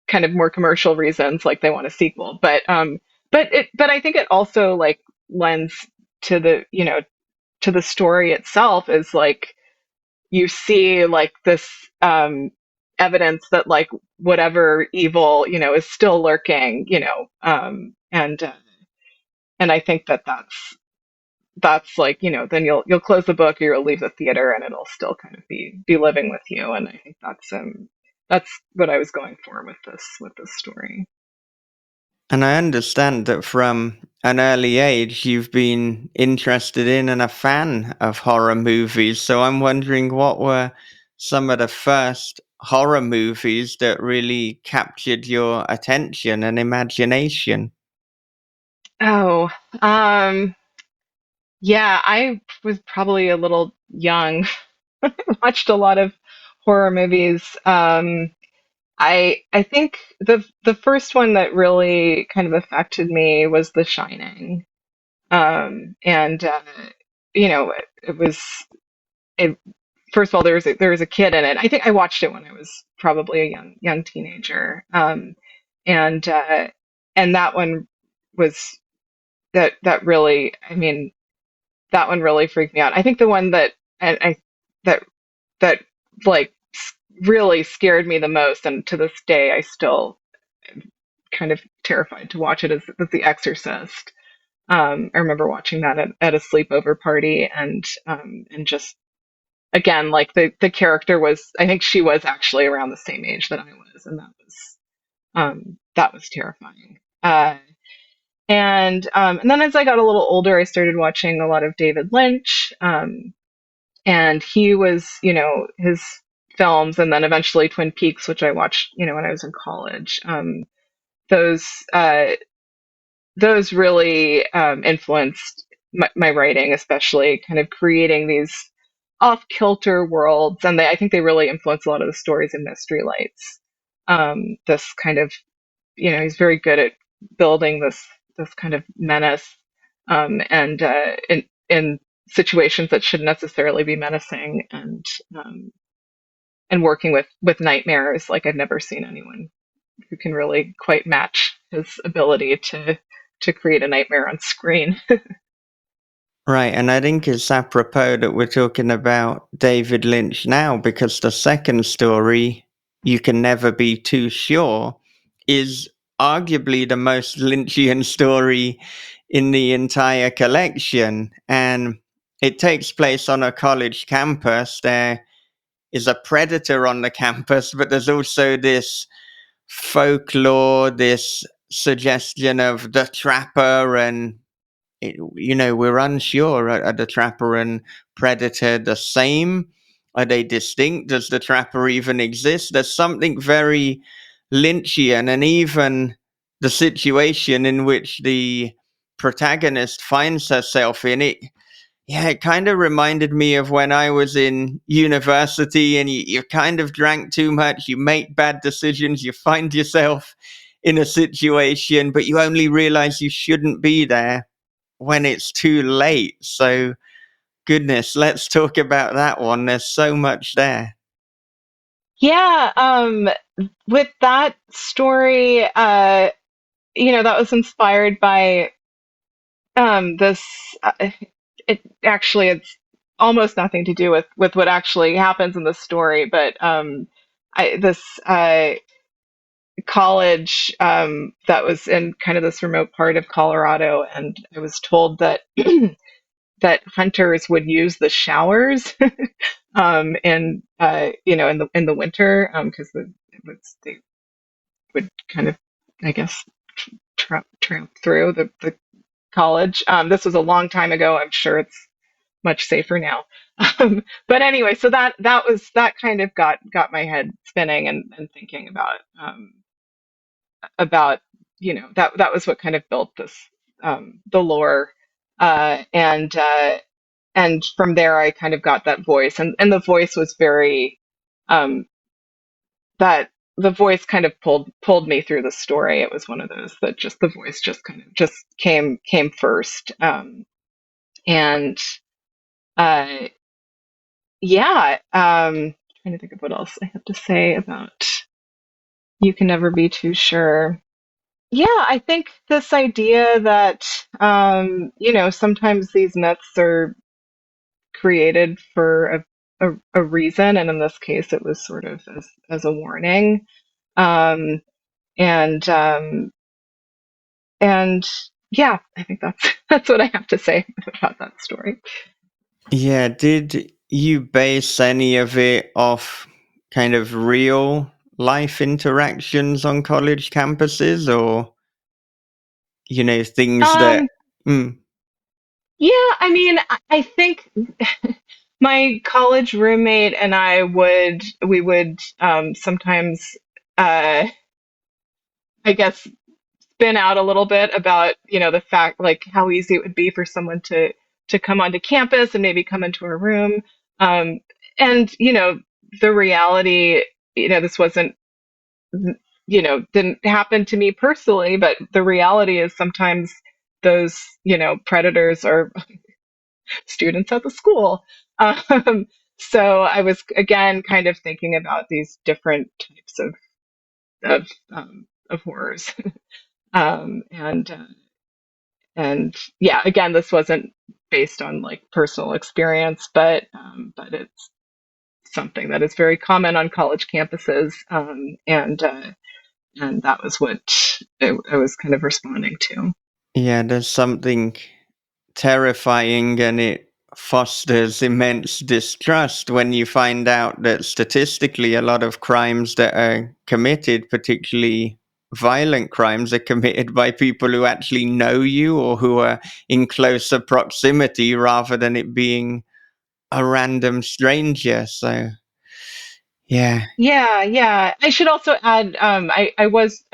kind of more commercial reasons, like they want a sequel, but I think it also like lends to to the story itself, is like you see like this evidence that like whatever evil is still lurking, and I think that's like, then you'll close the book or you'll leave the theater and it'll still kind of be living with you, and I think that's what I was going for with this story. And I understand that from an early age you've been interested in and a fan of horror movies. So I'm wondering, what were some of the first horror movies that really captured your attention and imagination? Oh, um yeah, I was probably a little young. Watched a lot of horror movies. I think the first one that really kind of affected me was The Shining. And it was it, first of all, there was a kid in it. I think I watched it when I was probably a young teenager. And and that one was that really, I mean, that one really freaked me out. I think the one that I that that like really scared me the most, and to this day I still kind of terrified to watch it, is The Exorcist. I remember watching that at a sleepover party, and just again, like the character was, I think she was actually around the same age that I was, and that was terrifying. And then as I got a little older, I started watching a lot of David Lynch, and he was, his films, and then eventually Twin Peaks, which I watched, when I was in college. Those uh, those really influenced my writing, especially kind of creating these off-kilter worlds, and I think they really influenced a lot of the stories in Mystery Lights. This kind of, he's very good at building this kind of menace, and in situations that shouldn't necessarily be menacing, and working with nightmares like I've never seen anyone who can really quite match his ability to create a nightmare on screen. Right, and I think it's apropos that we're talking about David Lynch now, because the second story, You Can Never Be Too Sure, is arguably the most Lynchian story in the entire collection. And it takes place on a college campus. There is a predator on the campus, but there's also this folklore, this suggestion of the trapper, and we're unsure. Are the trapper and predator the same? Are they distinct? Does the trapper even exist? There's something very Lynchian, and even the situation in which the protagonist finds herself in it. Yeah, it kind of reminded me of when I was in university, and you kind of drank too much, you make bad decisions, you find yourself in a situation, but you only realize you shouldn't be there when it's too late. So, goodness, let's talk about that one. There's so much there. Yeah, with that story, that was inspired by this. It actually, almost nothing to do with what actually happens in the story, but this college that was in kind of this remote part of Colorado, and I was told that that hunters would use the showers and in the winter because they would kind of, I guess, tramp through the college. This was a long time ago. I'm sure it's much safer now. But anyway, so that kind of got my head spinning and thinking about that was what kind of built this the lore, and from there I kind of got that voice, and the voice was very um, that the voice kind of pulled me through the story. It was one of those that just the voice just kind of just came first, and uh, yeah, trying to think of what else I have to say about You Can Never Be Too Sure. Yeah, I think this idea that sometimes these myths are created for a reason, and in this case, it was sort of as a warning. Um, and and yeah, I think that's that's what I have to say about that story. Yeah, did you base any of it off kind of real life interactions on college campuses, or things that Um, mm, yeah, I mean, I think my college roommate and we would sometimes I guess spin out a little bit about the fact, like, how easy it would be for someone to come onto campus and maybe come into a room, um, and the reality, this wasn't didn't happen to me personally, but the reality is sometimes those predators are students at the school. um, so I was again kind of thinking about these different types of horrors. And yeah, again, this wasn't based on like personal experience, but it's something that is very common on college campuses, and that was what I was kind of responding to. yeah, there's something terrifying, and it fosters immense distrust when you find out that statistically a lot of crimes that are committed, particularly violent crimes, are committed by people who actually know you or who are in closer proximity rather than it being a random stranger. So, yeah. Yeah, yeah. I should also add, I was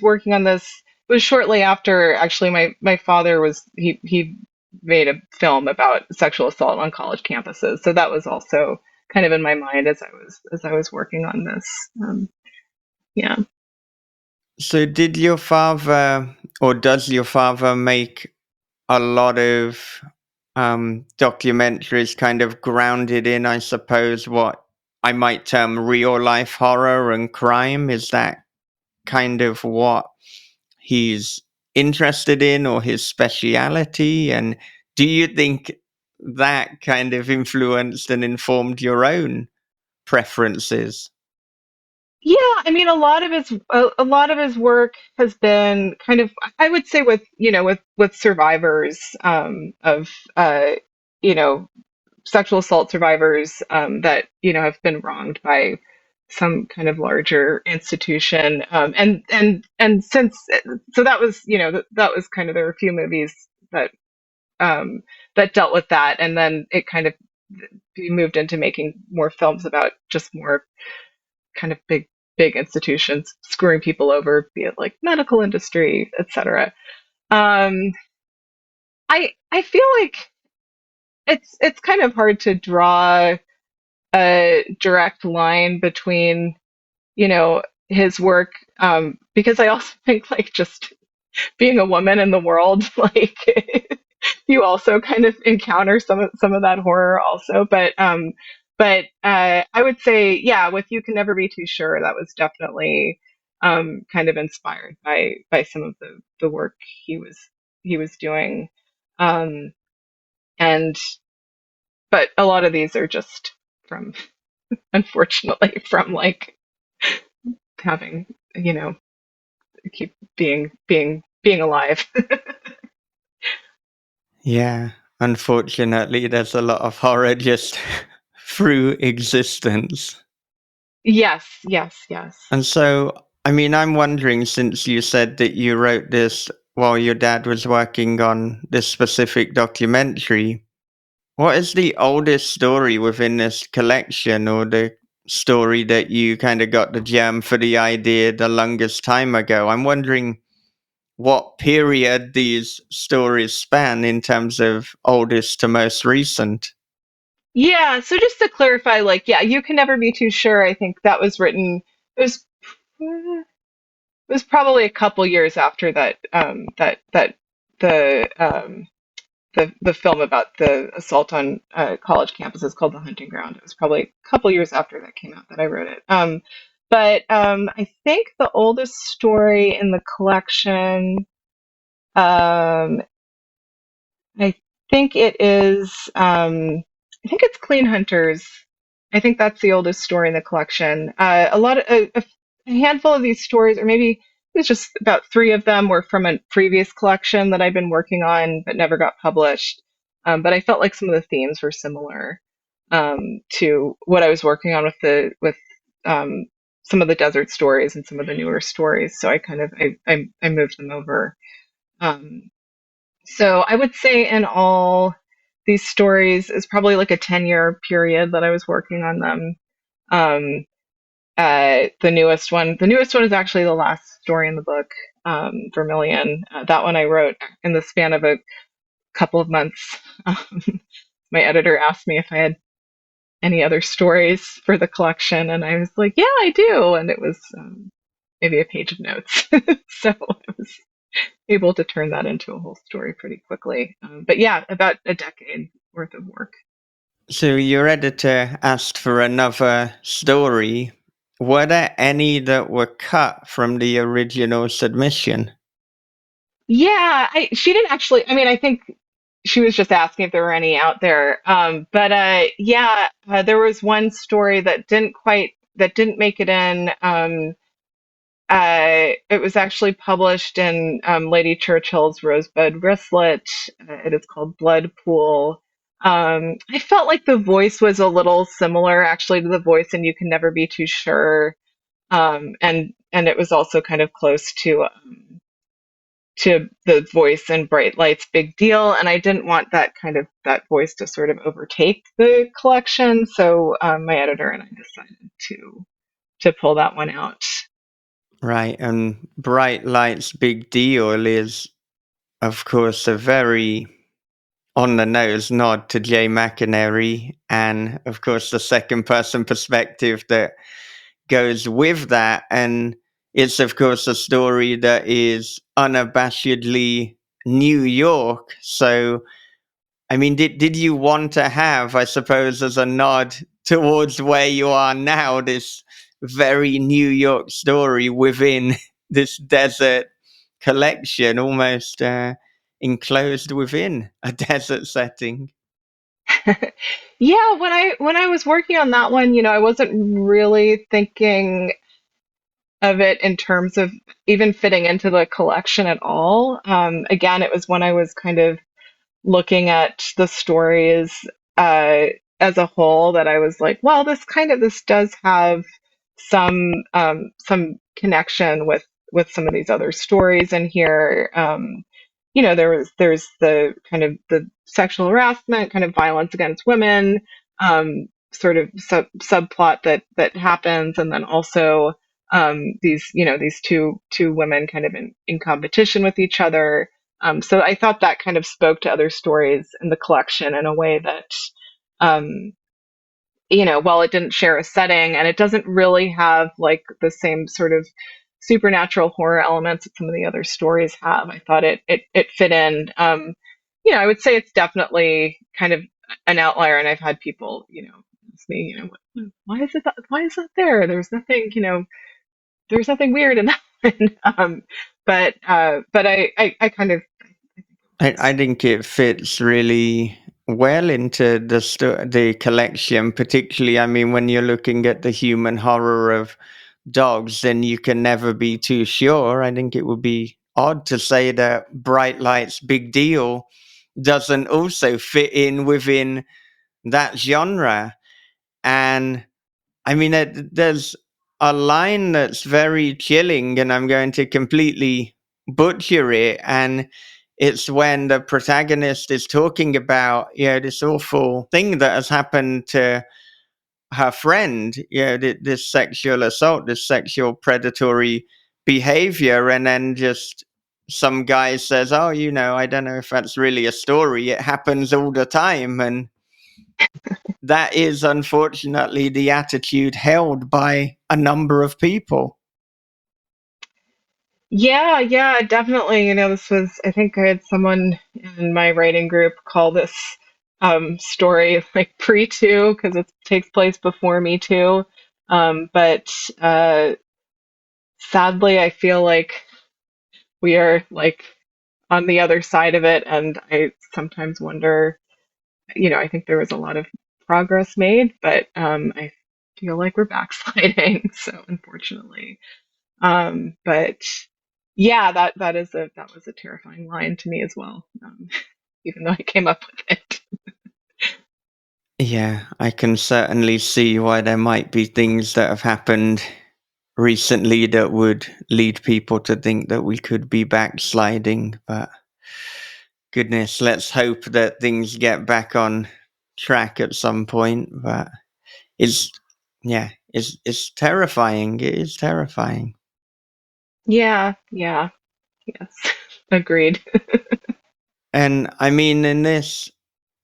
working on this. It was shortly after, actually, my father he made a film about sexual assault on college campuses, so that was also kind of in my mind as I was working on this. Yeah. So, did your father, or does your father, make a lot of documentaries kind of grounded in, I suppose, what I might term real life horror and crime? Is that kind of what he's interested in, or his speciality? And do you think that kind of influenced and informed your own preferences? Yeah, I mean, a lot of his work has been kind of, I would say, with survivors of you know sexual assault survivors that have been wronged by some kind of larger institution, and since, so that was that was kind of, there were a few movies that that dealt with that, and then it kind of we moved into making more films about just more kind of big institutions screwing people over, be it like medical industry, etc. um I feel like it's kind of hard to draw a direct line between his work, because I also think, like, just being a woman in the world, like, you also kind of encounter some of that horror also. But I would say, yeah, with You Can Never Be Too Sure, that was definitely kind of inspired by some of the work he was doing. um and but a lot of these are just from, unfortunately, from like having, keep being alive. Yeah, unfortunately, there's a lot of horror just through existence. Yes, yes, yes. And so, I mean, I'm wondering, since you said that you wrote this while your dad was working on this specific documentary, what is the oldest story within this collection, or the story that you kind of got the germ for the idea the longest time ago? I'm wondering what period these stories span in terms of oldest to most recent. Yeah, so just to clarify, like, yeah, you can never be too sure. I think that was written, it was it was probably a couple years after that the the film about the assault on college campuses called The Hunting Ground. It was probably a couple years after that came out that I wrote it. But I think the oldest story in the collection, um, I think it is, I think it's Clean Hunters. I think that's the oldest story in the collection. A handful of these stories, or maybe it was just about three of them, were from a previous collection that I've been working on but never got published. But I felt like some of the themes were similar to what I was working on with some of the desert stories and some of the newer stories. So I moved them over. Um, so I would say in all, these stories is probably like a 10-year period that I was working on them. Um, the newest one is actually the last story in the book, Vermillion. That one I wrote in the span of a couple of months. My editor asked me if I had any other stories for the collection, and I was like, yeah, I do. And it was maybe a page of notes. So I was able to turn that into a whole story pretty quickly. But yeah, about a decade worth of work. So your editor asked for another story. Were there any that were cut from the original submission? Yeah, she didn't actually. I mean, I think she was just asking if there were any out there. But yeah, there was one story that didn't make it in. It was actually published in Lady Churchill's Rosebud Wristlet. It is called Blood Pool. I felt like the voice was a little similar, actually, to the voice in You Can Never Be Too Sure, and it was also kind of close to the voice in Bright Lights, Big Deal, and I didn't want that voice to sort of overtake the collection, so my editor and I decided to pull that one out. Right, and Bright Lights Big Deal is, of course, a very on the nose nod to Jay McInerney, and of course the second person perspective that goes with that. And it's, of course, a story that is unabashedly New York. So, I mean, did you want to have, I suppose, as a nod towards where you are now, this very New York story within this desert collection, almost enclosed within a desert setting? Yeah, when I was working on that one, I wasn't really thinking of it in terms of even fitting into the collection at all. Again, it was when I was kind of looking at the stories uh, as a whole that I was like, well, this does have some connection with some of these other stories in here. There's the kind of the sexual harassment, kind of violence against women, sort of subplot that happens, and then also these two women kind of in competition with each other. So I thought that kind of spoke to other stories in the collection in a way that, um, while it didn't share a setting and it doesn't really have like the same sort of supernatural horror elements that some of the other stories have, I thought it fit in. I would say it's definitely kind of an outlier, and I've had people, ask me, why is that there? There's nothing weird in that one. But I kind of I think it fits really well into the collection, particularly, I mean, when you're looking at the human horror of dogs, then you can never be too sure. I think it would be odd to say that Bright Light's Big Deal doesn't also fit in within that genre. And I mean, there's a line that's very chilling, and I'm going to completely butcher it. And it's when the protagonist is talking about, this awful thing that has happened to her friend, this sexual assault, this sexual predatory behavior. And then just some guy says, oh, I don't know if that's really a story. It happens all the time. And that is unfortunately the attitude held by a number of people. Yeah, definitely. This was, I think I had someone in my writing group call this story like pre-Too because it takes place before Me Too. But sadly, I feel like we are like on the other side of it, and I sometimes wonder, I think there was a lot of progress made, but I feel like we're backsliding. So unfortunately, but yeah, that was a terrifying line to me as well, even though I came up with it. Yeah, I can certainly see why there might be things that have happened recently that would lead people to think that we could be backsliding. But goodness, let's hope that things get back on track at some point. But it's, it's terrifying. It is terrifying. Yeah, yes, agreed. And I mean, in this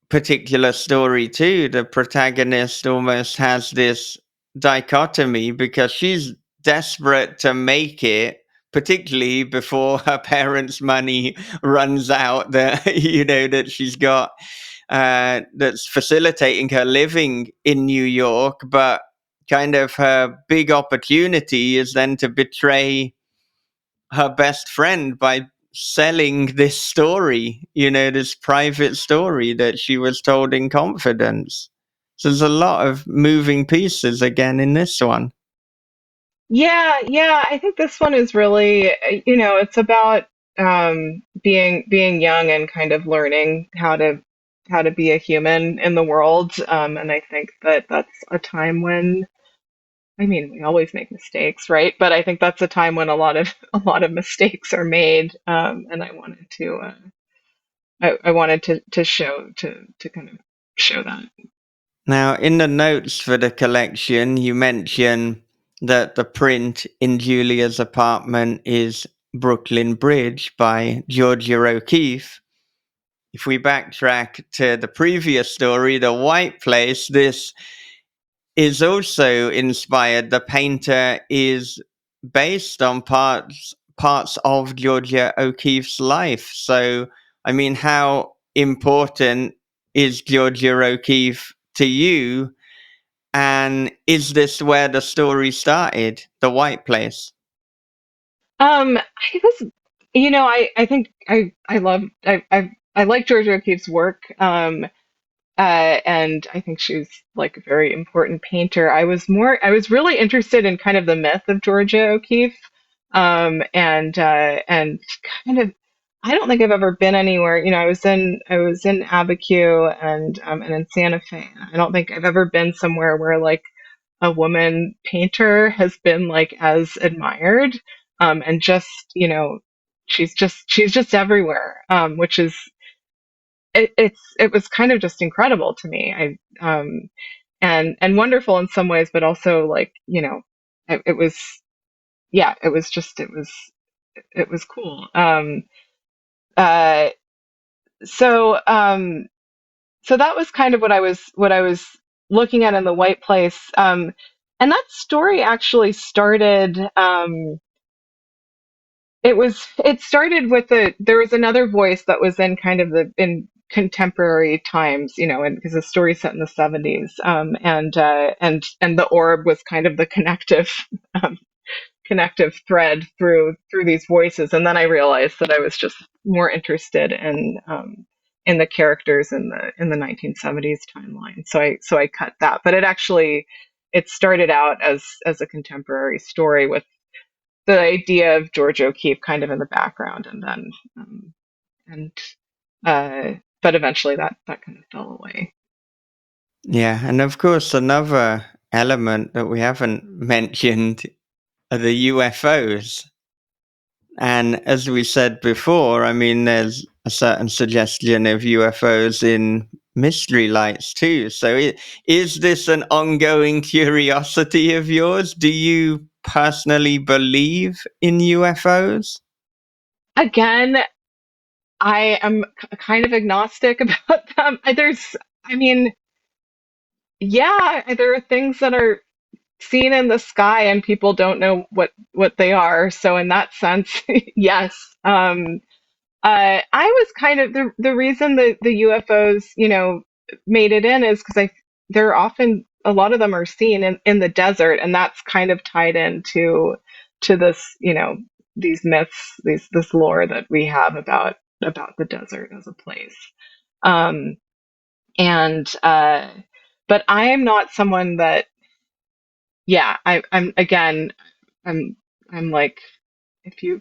particular story too, the protagonist almost has this dichotomy because she's desperate to make it, particularly before her parents' money runs out, that that she's got, that's facilitating her living in New York. But kind of her big opportunity is then to betray her best friend by selling this story, this private story that she was told in confidence. So there's a lot of moving pieces again in this one. Yeah, I think this one is really, it's about being young and kind of learning how to be a human in the world. And I think that that's a time when, I mean, we always make mistakes, right? But I think that's a time when a lot of mistakes are made. And I wanted to show to kind of show that. Now, in the notes for the collection, you mention that the print in Julia's apartment is Brooklyn Bridge by Georgia O'Keeffe. If we backtrack to the previous story, The White Place, this is also inspired. The painter is based on parts of Georgia O'Keeffe's life. So, I mean, how important is Georgia O'Keeffe to you? And is this where the story started, The White Place? I was, I think I like Georgia O'Keeffe's work. And I think she's like a very important painter. I was really interested in kind of the myth of Georgia O'Keeffe, and kind of, I don't think I've ever been anywhere. I was in Abiquiu and in Santa Fe. I don't think I've ever been somewhere where like a woman painter has been like as admired, and just she's just everywhere, which is it was kind of just incredible to me. And wonderful in some ways, but also like, it was, yeah, it was cool. Uh, so so that was kind of what I was looking at in The White Place. And that story actually started. It started with there was another voice that was in kind of in contemporary times, and because the story's set in the 70s, and the orb was kind of the um, connective thread through these voices. And then I realized that I was just more interested in in the characters in the 1970s timeline. So I cut that, but it started out as a contemporary story with the idea of George O'Keeffe kind of in the background, and then and but eventually that kind of fell away. Yeah, and of course, another element that we haven't mentioned are the UFOs. And as we said before, I mean, there's a certain suggestion of UFOs in Mystery Lights too. So, is this an ongoing curiosity of yours? Do you personally believe in UFOs? Again, I am kind of agnostic about them. I mean, yeah, there are things that are seen in the sky and people don't know what they are. So in that sense, yes. I was kind of the reason the UFOs, made it in is because they're often, a lot of them are seen in the desert, and that's kind of tied into to this, these myths, this lore that we have about the desert as a place. Um, and but I am not someone that, yeah, I'm again, I'm I'm like, if you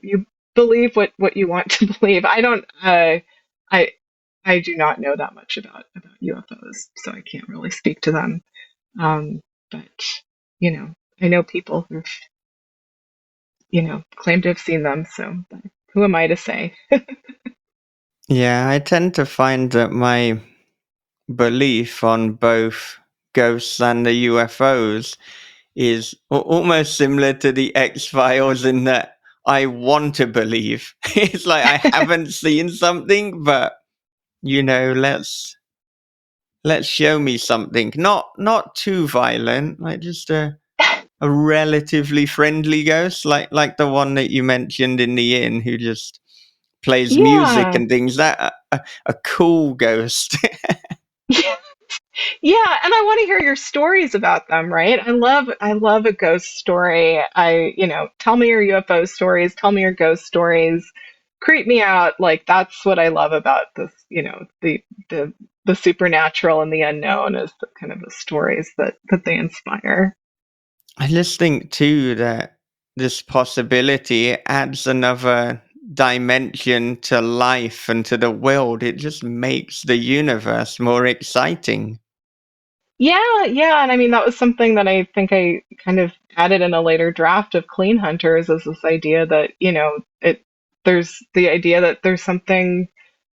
believe what you want to believe. I don't I I do not know that much about UFOs, so I can't really speak to them. But I know people who've claimed to have seen them, so but who am I to say? Yeah, I tend to find that my belief on both ghosts and the UFOs is almost similar to the X-Files in that I want to believe. It's like I haven't seen something, but let's show me something. Not too violent, like just a relatively friendly ghost, like the one that you mentioned in the inn who just plays music Yeah. and things. That a cool ghost. Yeah, and I want to hear your stories about them, right? I love a ghost story. Tell me your UFO stories, tell me your ghost stories. Creep me out. Like that's what I love about this, the the supernatural and the unknown is the kind of the stories that they inspire. I just think too that this possibility adds another dimension to life and to the world. It just makes the universe more exciting. Yeah, yeah, and I mean that was something that I think I kind of added in a later draft of Clean Hunters is this idea that, there's the idea that there's something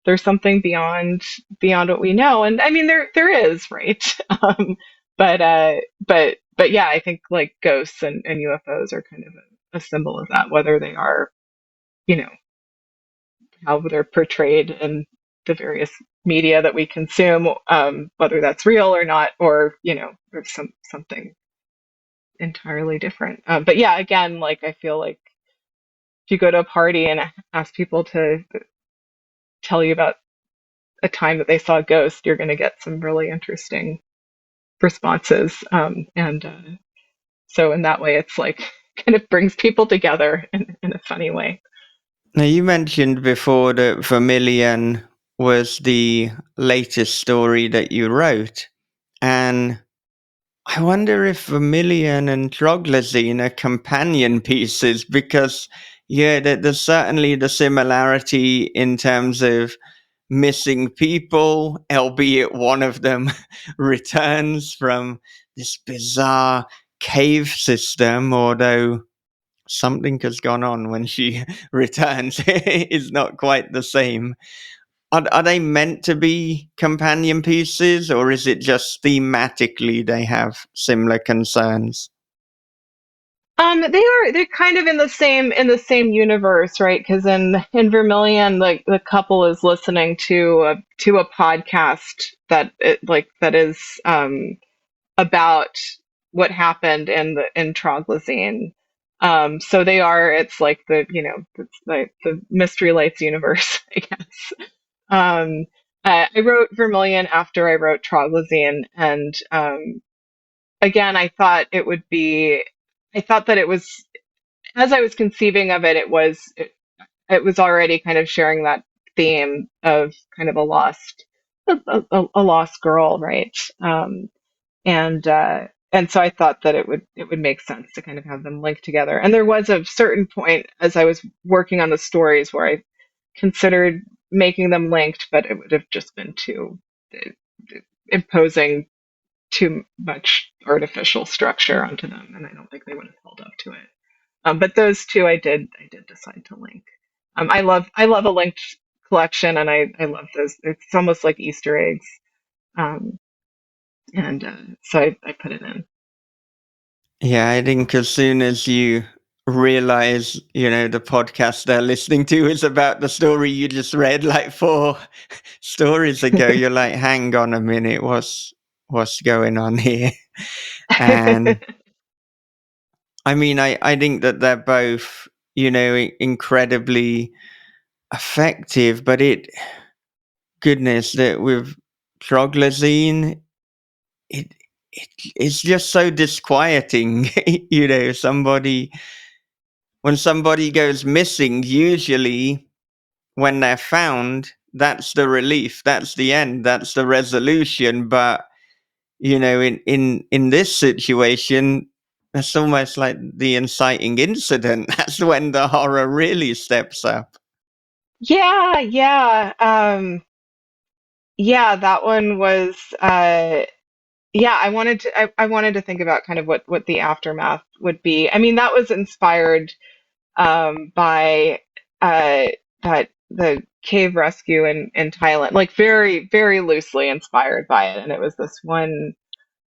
beyond what we know. And I mean there is, right? Um but but yeah, I think like ghosts and UFOs are kind of a symbol of that, whether they are, you know, how they're portrayed in the various media that we consume, whether that's real or not, or there's something entirely different. But yeah, again, like I feel like if you go to a party and ask people to tell you about a time that they saw a ghost, you're going to get some really interesting responses. And so in that way, it's like kind of brings people together in a funny way. Now, you mentioned before that Vermillion was the latest story that you wrote, and I wonder if Vermillion and Trogloxene are companion pieces because, yeah, there's certainly the similarity in terms of missing people, albeit one of them returns from this bizarre cave system, although something has gone on when she returns. It's not quite the same. Are they meant to be companion pieces, or is it just thematically they have similar concerns? They're kind of in the same universe, right? Because in Vermilion, the couple is listening to a podcast that is about what happened in Troglazine. So it's like it's like the Mystery Lights universe, I guess. Um, I wrote Vermilion after I wrote Troglazine, and again, I thought that it was, as I was conceiving of it, it was already kind of sharing that theme of kind of a lost girl, right? And so I thought that it would make sense to kind of have them linked together. And there was a certain point as I was working on the stories where I considered making them linked, but it would have just been too imposing too much artificial structure onto them, and I don't think they would have held up to it. But those two I did decide to link. I love a linked collection, and I love those. It's almost like Easter eggs. Um, and so I put it in. Yeah, I think as soon as you realize, the podcast they're listening to is about the story you just read like 4 stories ago, you're like, hang on a minute, what's going on here? And I mean, I think that they're both, incredibly effective, but goodness, that with Trogloxene, it it's just so disquieting. When somebody goes missing, usually when they're found, that's the relief, that's the end, that's the resolution. But in this situation, it's almost like the inciting incident. That's when the horror really steps up. Yeah, yeah. Yeah, that one was yeah, I wanted to think about kind of what the aftermath would be. I mean, that was inspired by that the cave rescue in Thailand, like very, very loosely inspired by it. And it was this one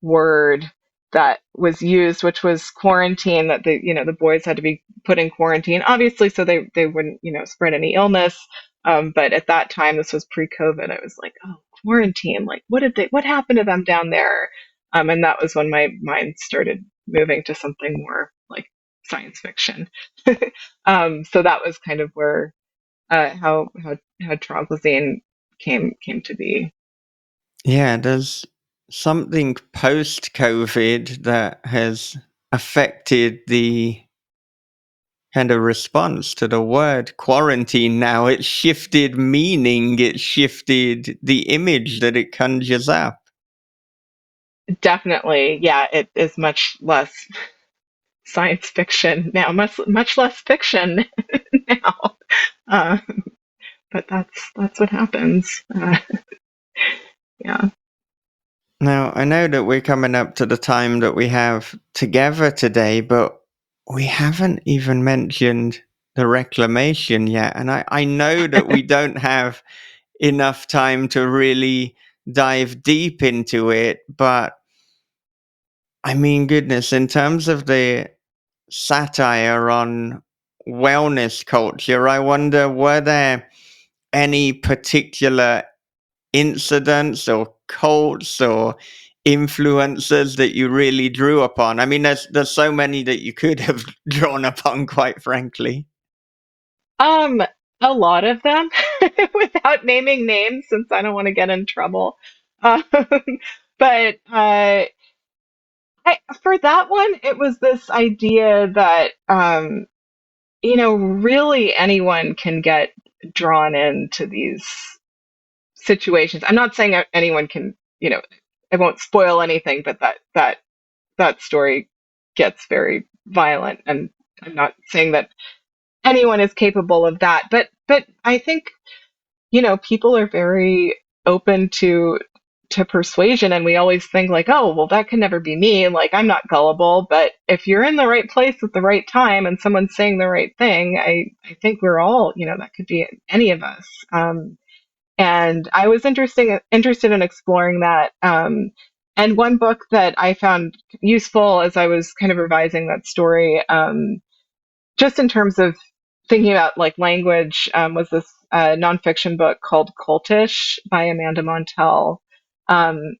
word that was used, which was quarantine, that the boys had to be put in quarantine, obviously, so they wouldn't, spread any illness. But at that time, this was pre-COVID. I was like, oh, quarantine, like what happened to them down there? And that was when my mind started moving to something more like science fiction. So that was kind of where how Troglodyne came to be. Yeah, there's something post-COVID that has affected the kind of response to the word quarantine now. It shifted meaning, it shifted the image that it conjures up. Definitely, yeah, it is much less science fiction now, much less fiction now. Uh, but that's what happens. Yeah. Now, I know that we're coming up to the time that we have together today, but we haven't even mentioned the Reclamation yet. And I know that we don't have enough time to really dive deep into it, but I mean, goodness, in terms of the satire on wellness culture, I wonder, were there any particular incidents or cults or influences that you really drew upon? I mean, there's so many that you could have drawn upon, quite frankly. Um, a lot of them, without naming names, since I don't want to get in trouble. Um, but for that one, it was this idea that really anyone can get drawn into these situations. I'm not saying anyone can, I won't spoil anything, but that story gets very violent, and I'm not saying that anyone is capable of that, but I think, people are very open to persuasion, and we always think like, oh, well, that can never be me, like I'm not gullible. But if you're in the right place at the right time and someone's saying the right thing, I think we're all, that could be any of us. And I was interested in exploring that. And one book that I found useful as I was kind of revising that story, just in terms of thinking about like language, was this nonfiction book called Cultish by Amanda Montell. Um,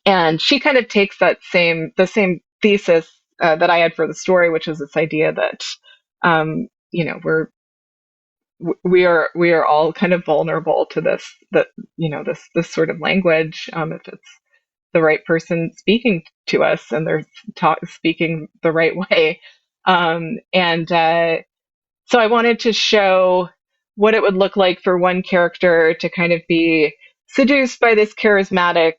and she kind of takes the same thesis that I had for the story, which is this idea that, we are all kind of vulnerable to this sort of language, if it's the right person speaking to us and they're speaking the right way. And so I wanted to show what it would look like for one character to kind of be seduced by this charismatic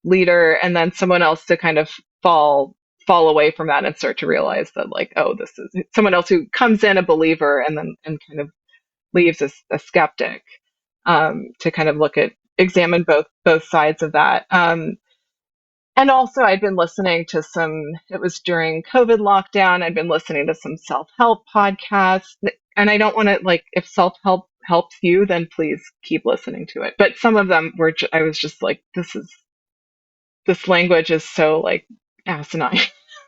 leader, and then someone else to kind of fall away from that and start to realize that, like, oh, this is someone else who comes in a believer and then and kind of leaves a skeptic, to kind of examine both sides of that. And also, I'd been listening to it was during COVID lockdown, I'd been listening to some self-help podcasts. And I don't want to, like, if self-help helps you, then please keep listening to it. But some of them were, I was just like, this language is so, like, asinine.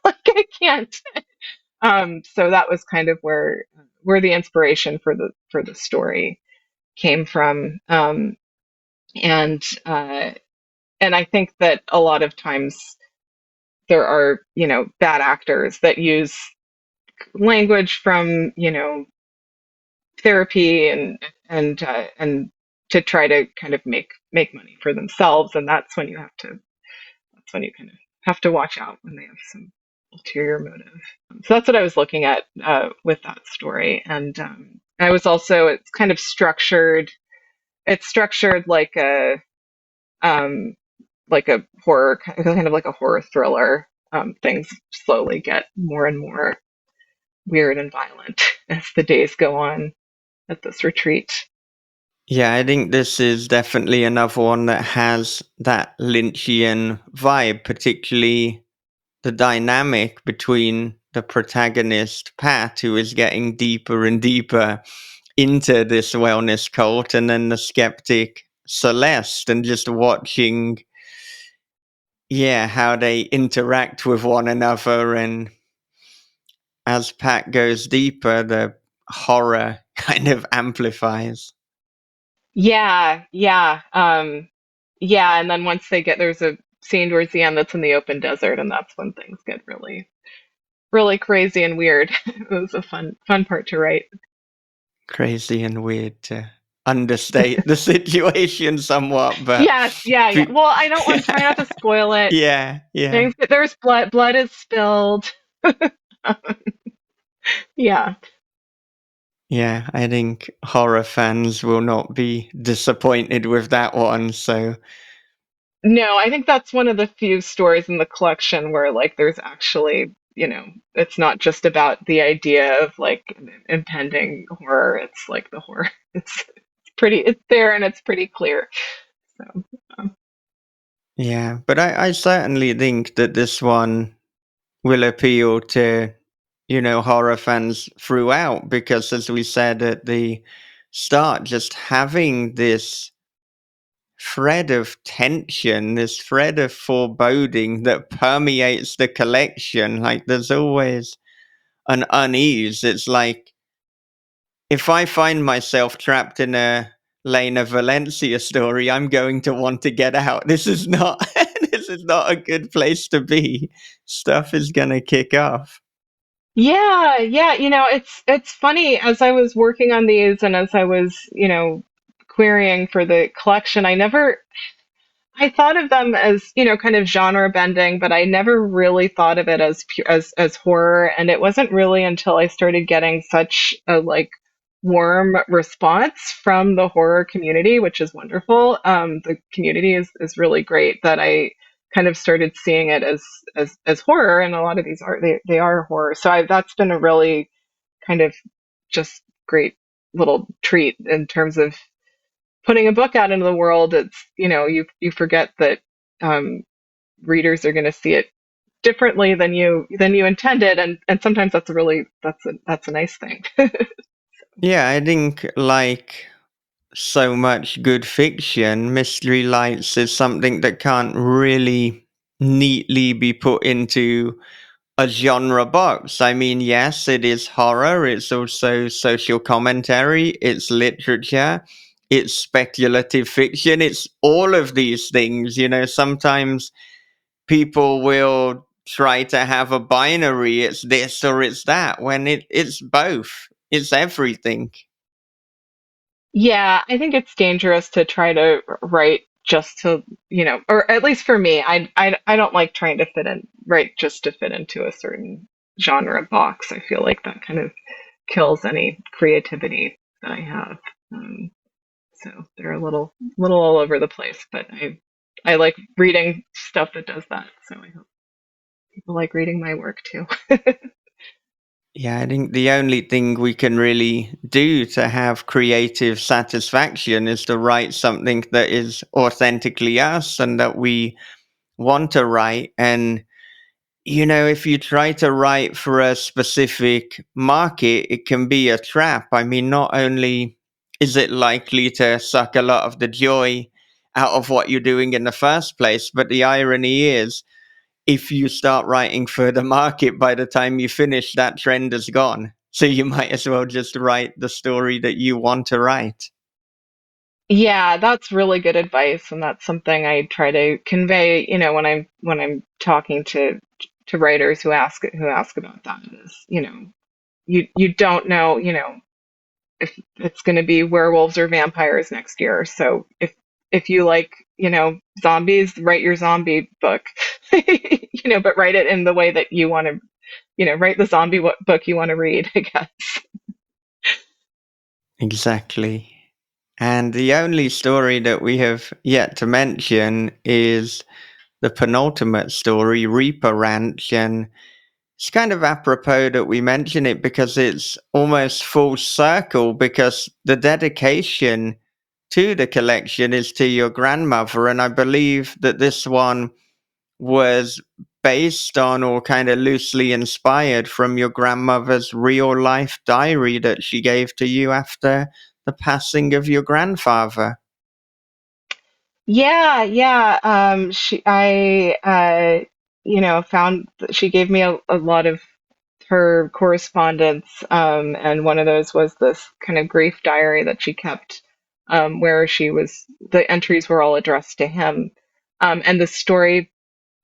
Like, I can't. So that was kind of where the inspiration for the story came from. And I think that a lot of times there are, bad actors that use language from, therapy and to try to kind of make money for themselves. And that's when you kind of have to watch out, when they have some ulterior motive. So that's what I was looking at with that story. And I was also, it's kind of structured. It's structured like a horror, kind of like a horror thriller. Things slowly get more and more weird and violent as the days go on at this retreat. Yeah, I think this is definitely another one that has that Lynchian vibe, particularly the dynamic between the protagonist, Pat, who is getting deeper and deeper into this wellness cult, and then the skeptic, Celeste, and just watching, how they interact with one another. And as Pat goes deeper, the horror kind of amplifies. Yeah. And then once there's a scene towards the end that's in the open desert, and that's when things get really, really crazy and weird. It was a fun part to write. Crazy and weird, to understate the situation somewhat, but Yeah. Well, I don't want to try not to spoil it. Yeah. There's blood is spilled. Yeah. Yeah, I think horror fans will not be disappointed with that one. So No, I think that's one of the few stories in the collection where, like, there's actually, it's not just about the idea of, like, impending horror. It's like the horror. It's there and it's pretty clear. So, yeah, but I certainly think that this one will appeal to, horror fans throughout, because as we said at the start, just having this thread of tension, this thread of foreboding that permeates the collection, like there's always an unease. It's like, if I find myself trapped in a Lena Valencia story, I'm going to want to get out. This is not this is not a good place to be. Stuff is gonna kick off. yeah. It's funny, as I was working on these and as I was, querying for the collection, I thought of them as, kind of genre bending, but I never really thought of it as as horror. And it wasn't really until I started getting such a, like, warm response from the horror community, which is wonderful. The community is really great, that I kind of started seeing it as horror. And a lot of these they are horror. So that's been a really kind of just great little treat in terms of putting a book out into the world. It's, you forget that readers are going to see it differently than you intended, and sometimes that's a nice thing. Yeah, I think, like so much good fiction, Mystery Lights is something that can't really neatly be put into a genre box. I mean, yes, it is horror, it's also social commentary, it's literature, it's speculative fiction, it's all of these things. Sometimes people will try to have a binary, it's this or it's that, when it's both, it's everything. Yeah, I think it's dangerous to try to write just to, or at least for me, I don't like trying to write just to fit into a certain genre box. I feel like that kind of kills any creativity that I have. So they're a little all over the place, but I like reading stuff that does that. So I hope people like reading my work too. Yeah, I think the only thing we can really do to have creative satisfaction is to write something that is authentically us and that we want to write. And, if you try to write for a specific market, it can be a trap. I mean, not only is it likely to suck a lot of the joy out of what you're doing in the first place, but the irony is, if you start writing for the market, by the time you finish, that trend is gone. So you might as well just write the story that you want to write. Yeah, that's really good advice, and that's something I try to convey, when I'm talking to writers who ask about that is, you don't know, if it's going to be werewolves or vampires next year. So if you like, zombies, write your zombie book, but write it in the way that you want to, write the zombie book you want to read, I guess. Exactly. And the only story that we have yet to mention is the penultimate story, Reaper Ranch. And it's kind of apropos that we mention it because it's almost full circle, because the dedication to the collection is to your grandmother. And I believe that this one was based on or kind of loosely inspired from your grandmother's real life diary that she gave to you after the passing of your grandfather. Yeah, yeah. Found that she gave me a lot of her correspondence, and one of those was this kind of grief diary that she kept, where the entries were all addressed to him. And the story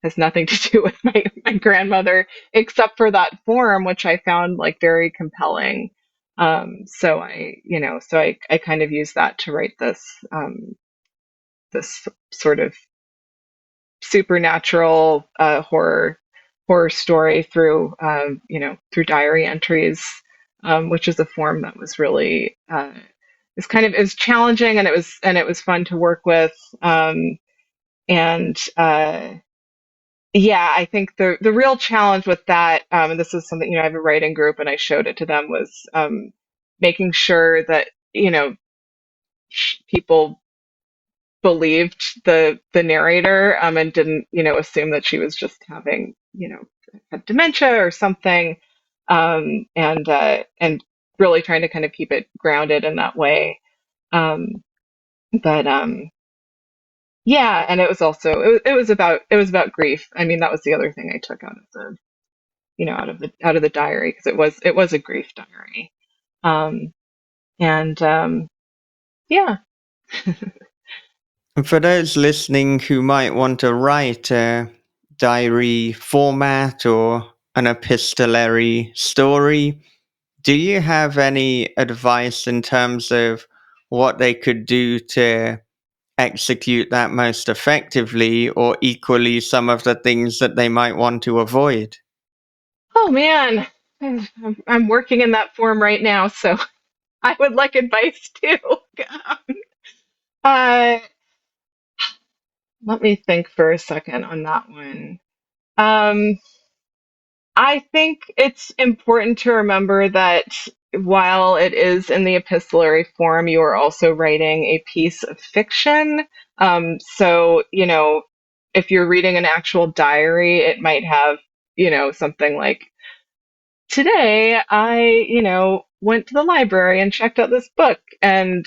has nothing to do with my grandmother, except for that form, which I found like very compelling. So I kind of used that to write this sort of supernatural horror story through through diary entries, which is a form that was really it was challenging, and it was fun to work with, and yeah, I think the real challenge with that, and this is something, I have a writing group and I showed it to them, was making sure that people believed the narrator, and didn't assume that she was just having had dementia or something, and really trying to kind of keep it grounded in that way, but yeah, and it was also it was about grief. I mean, that was the other thing I took out of the out of the diary, because it was a grief diary, um and yeah. And for those listening who might want to write a diary format or an epistolary story, do you have any advice in terms of what they could do to execute that most effectively, or equally some of the things that they might want to avoid? Oh man, I'm working in that form right now, so I would like advice too. uh Let me think for a second on that one. um I think it's important to remember that while it is in the epistolary form, you are also writing a piece of fiction. So, if you're reading an actual diary, it might have, something like, today I, went to the library and checked out this book. And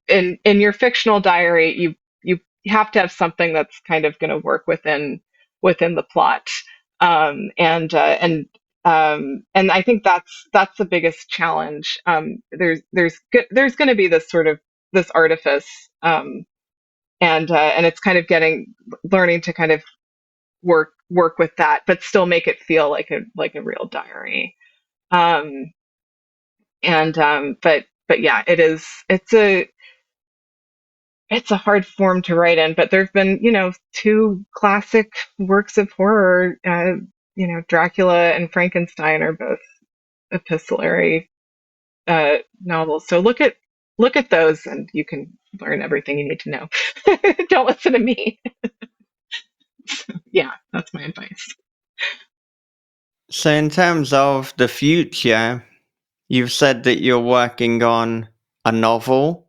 in your fictional diary, you have to have something that's kind of going to work within the plot, and I think that's the biggest challenge. There's going to be this sort of this artifice, and it's kind of learning to kind of work with that, but still make it feel like a real diary. Um, but yeah, it's a hard form to write in, but there've been, two classic works of horror. Dracula and Frankenstein are both epistolary novels. So look at those and you can learn everything you need to know. Don't listen to me. So, yeah, that's my advice. So in terms of the future, you've said that you're working on a novel.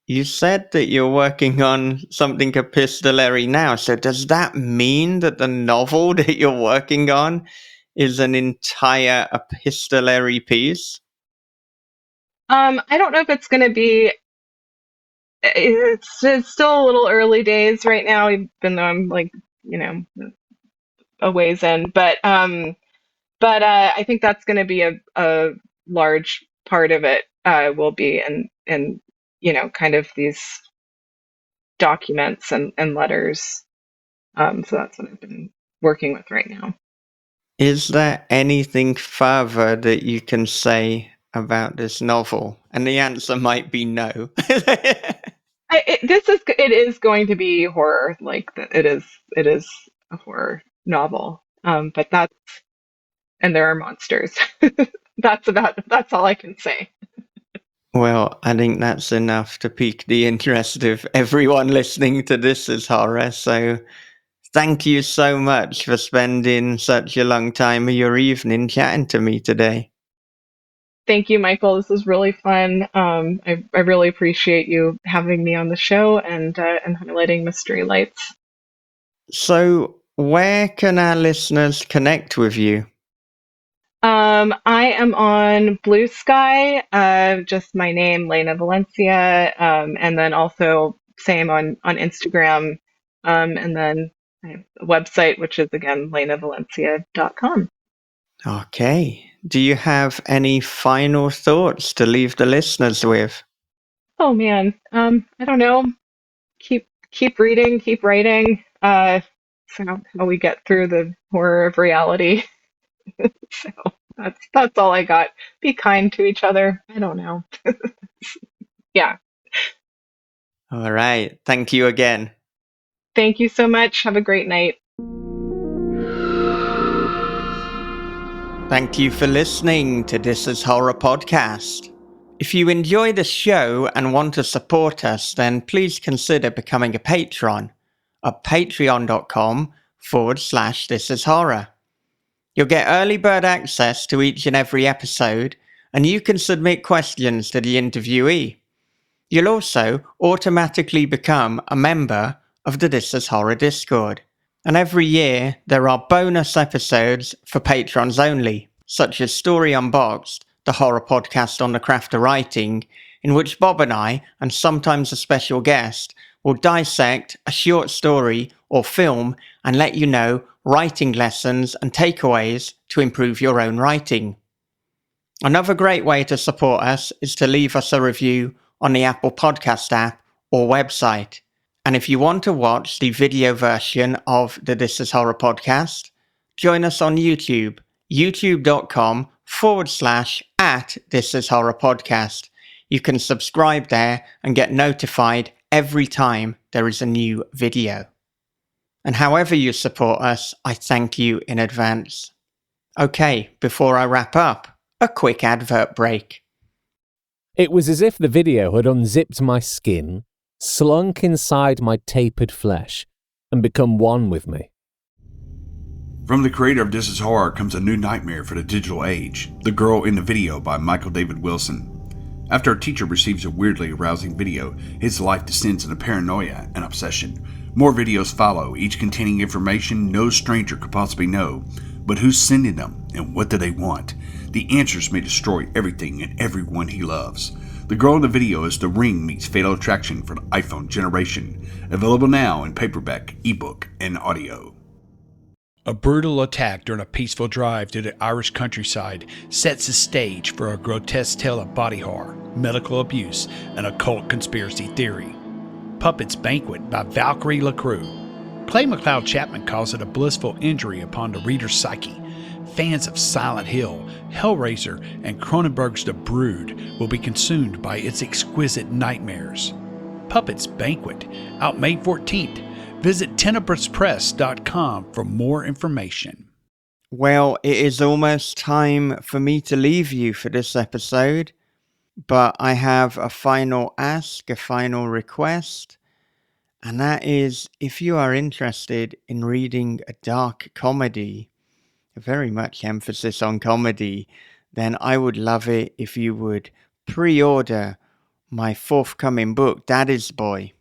You said that you're working on something epistolary now. So does that mean that the novel that you're working on is an entire epistolary piece? I don't know if it's going to be. It's still a little early days right now, even though I'm like, you know, a ways in. But I think that's going to be a large part of it. Will be in kind of these documents and letters. So that's what I've been working with right now. Is there anything further that you can say about this novel? And the answer might be no. It is going to be horror. Like it is a horror novel. But and there are monsters. That's all I can say. Well, I think that's enough to pique the interest of everyone listening to This Is Horror. So thank you so much for spending such a long time of your evening chatting to me today. Thank you, Michael. This was really fun. I really appreciate you having me on the show and highlighting Mystery Lights. So where can our listeners connect with you? I am on Blue Sky, just my name, Lena Valencia, and then also same on Instagram, and then I have a website, which is again lenavalencia.com. Okay. Do you have any final thoughts to leave the listeners with? Oh man, I don't know. Keep reading, keep writing. So how we get through the horror of reality. So that's all I got. Be kind to each other. I don't know. Yeah. All right. Thank you again. Thank you so much. Have a great night. Thank you for listening to This Is Horror Podcast. If you enjoy the show and want to support us, then please consider becoming a patron at patreon.com/This Is Horror. You'll get early bird access to each and every episode, and you can submit questions to the interviewee. You'll also automatically become a member of the This Is Horror Discord. And every year, there are bonus episodes for patrons only, such as Story Unboxed, the horror podcast on the craft of writing, in which Bob and I, and sometimes a special guest, will dissect a short story or film and let you know writing lessons and takeaways to improve your own writing. Another great way to support us is to leave us a review on the Apple Podcast app or website. And if you want to watch the video version of the This Is Horror podcast, join us on YouTube, youtube.com/@thisishorrorpodcast. You can subscribe there and get notified every time there is a new video. And however you support us, I thank you in advance. Okay, before I wrap up, a quick advert break. It was as if the video had unzipped my skin, slunk inside my tapered flesh, and become one with me. From the creator of This Is Horror comes a new nightmare for the digital age, The Girl in the Video by Michael David Wilson. After a teacher receives a weirdly arousing video, his life descends into paranoia and obsession. More videos follow, each containing information no stranger could possibly know. But who's sending them, and what do they want? The answers may destroy everything and everyone he loves. The Girl in the Video is The Ring meets Fatal Attraction for the iPhone generation. Available now in paperback, ebook, and audio. A brutal attack during a peaceful drive through the Irish countryside sets the stage for a grotesque tale of body horror, medical abuse, and occult conspiracy theory. Puppet's Banquet by Valkyrie LaCrue. Clay McLeod Chapman calls it a blissful injury upon the reader's psyche. Fans of Silent Hill, Hellraiser, and Cronenberg's The Brood will be consumed by its exquisite nightmares. Puppet's Banquet, out May 14th. Visit tenebraspress.com for more information. Well, it is almost time for me to leave you for this episode. But I have a final ask, a final request, and that is if you are interested in reading a dark comedy, very much emphasis on comedy, then I would love it if you would pre-order my forthcoming book, Daddy's Boy.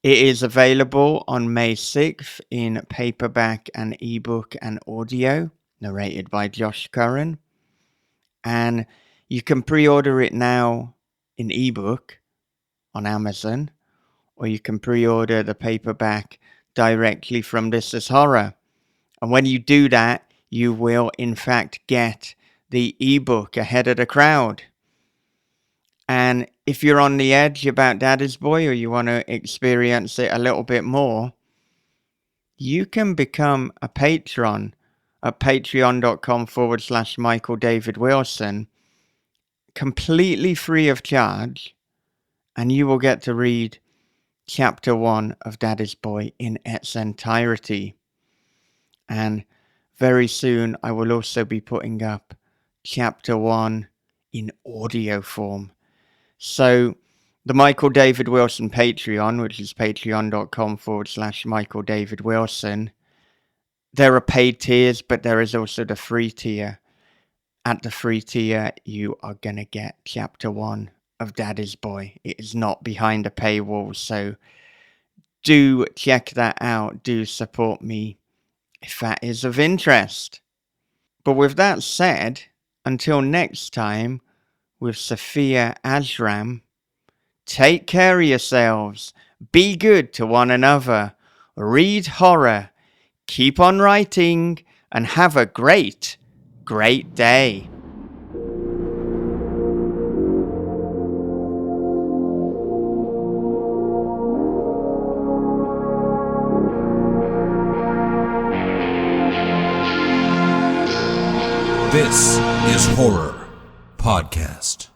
It is available on May 6th in paperback and ebook and audio, narrated by Josh Curran. And you can pre-order it now in ebook on Amazon, or you can pre-order the paperback directly from This Is Horror. And when you do that, you will in fact get the ebook ahead of the crowd. And if you're on the edge about Daddy's Boy, or you want to experience it a little bit more, you can become a patron at patreon.com/Michael David Wilson, completely free of charge, and you will get to read Chapter 1 of Daddy's Boy in its entirety. And very soon I will also be putting up Chapter 1 in audio form. So the Michael David Wilson Patreon, which is patreon.com/Michael David Wilson, there are paid tiers, but there is also the free tier. At the free tier, you are going to get Chapter 1 of Daddy's Boy. It is not behind a paywall, so do check that out. Do support me if that is of interest. But with that said, until next time, with Sophia Ajram, take care of yourselves, be good to one another, read horror, keep on writing, and have a great, great day. This is Horror Podcast.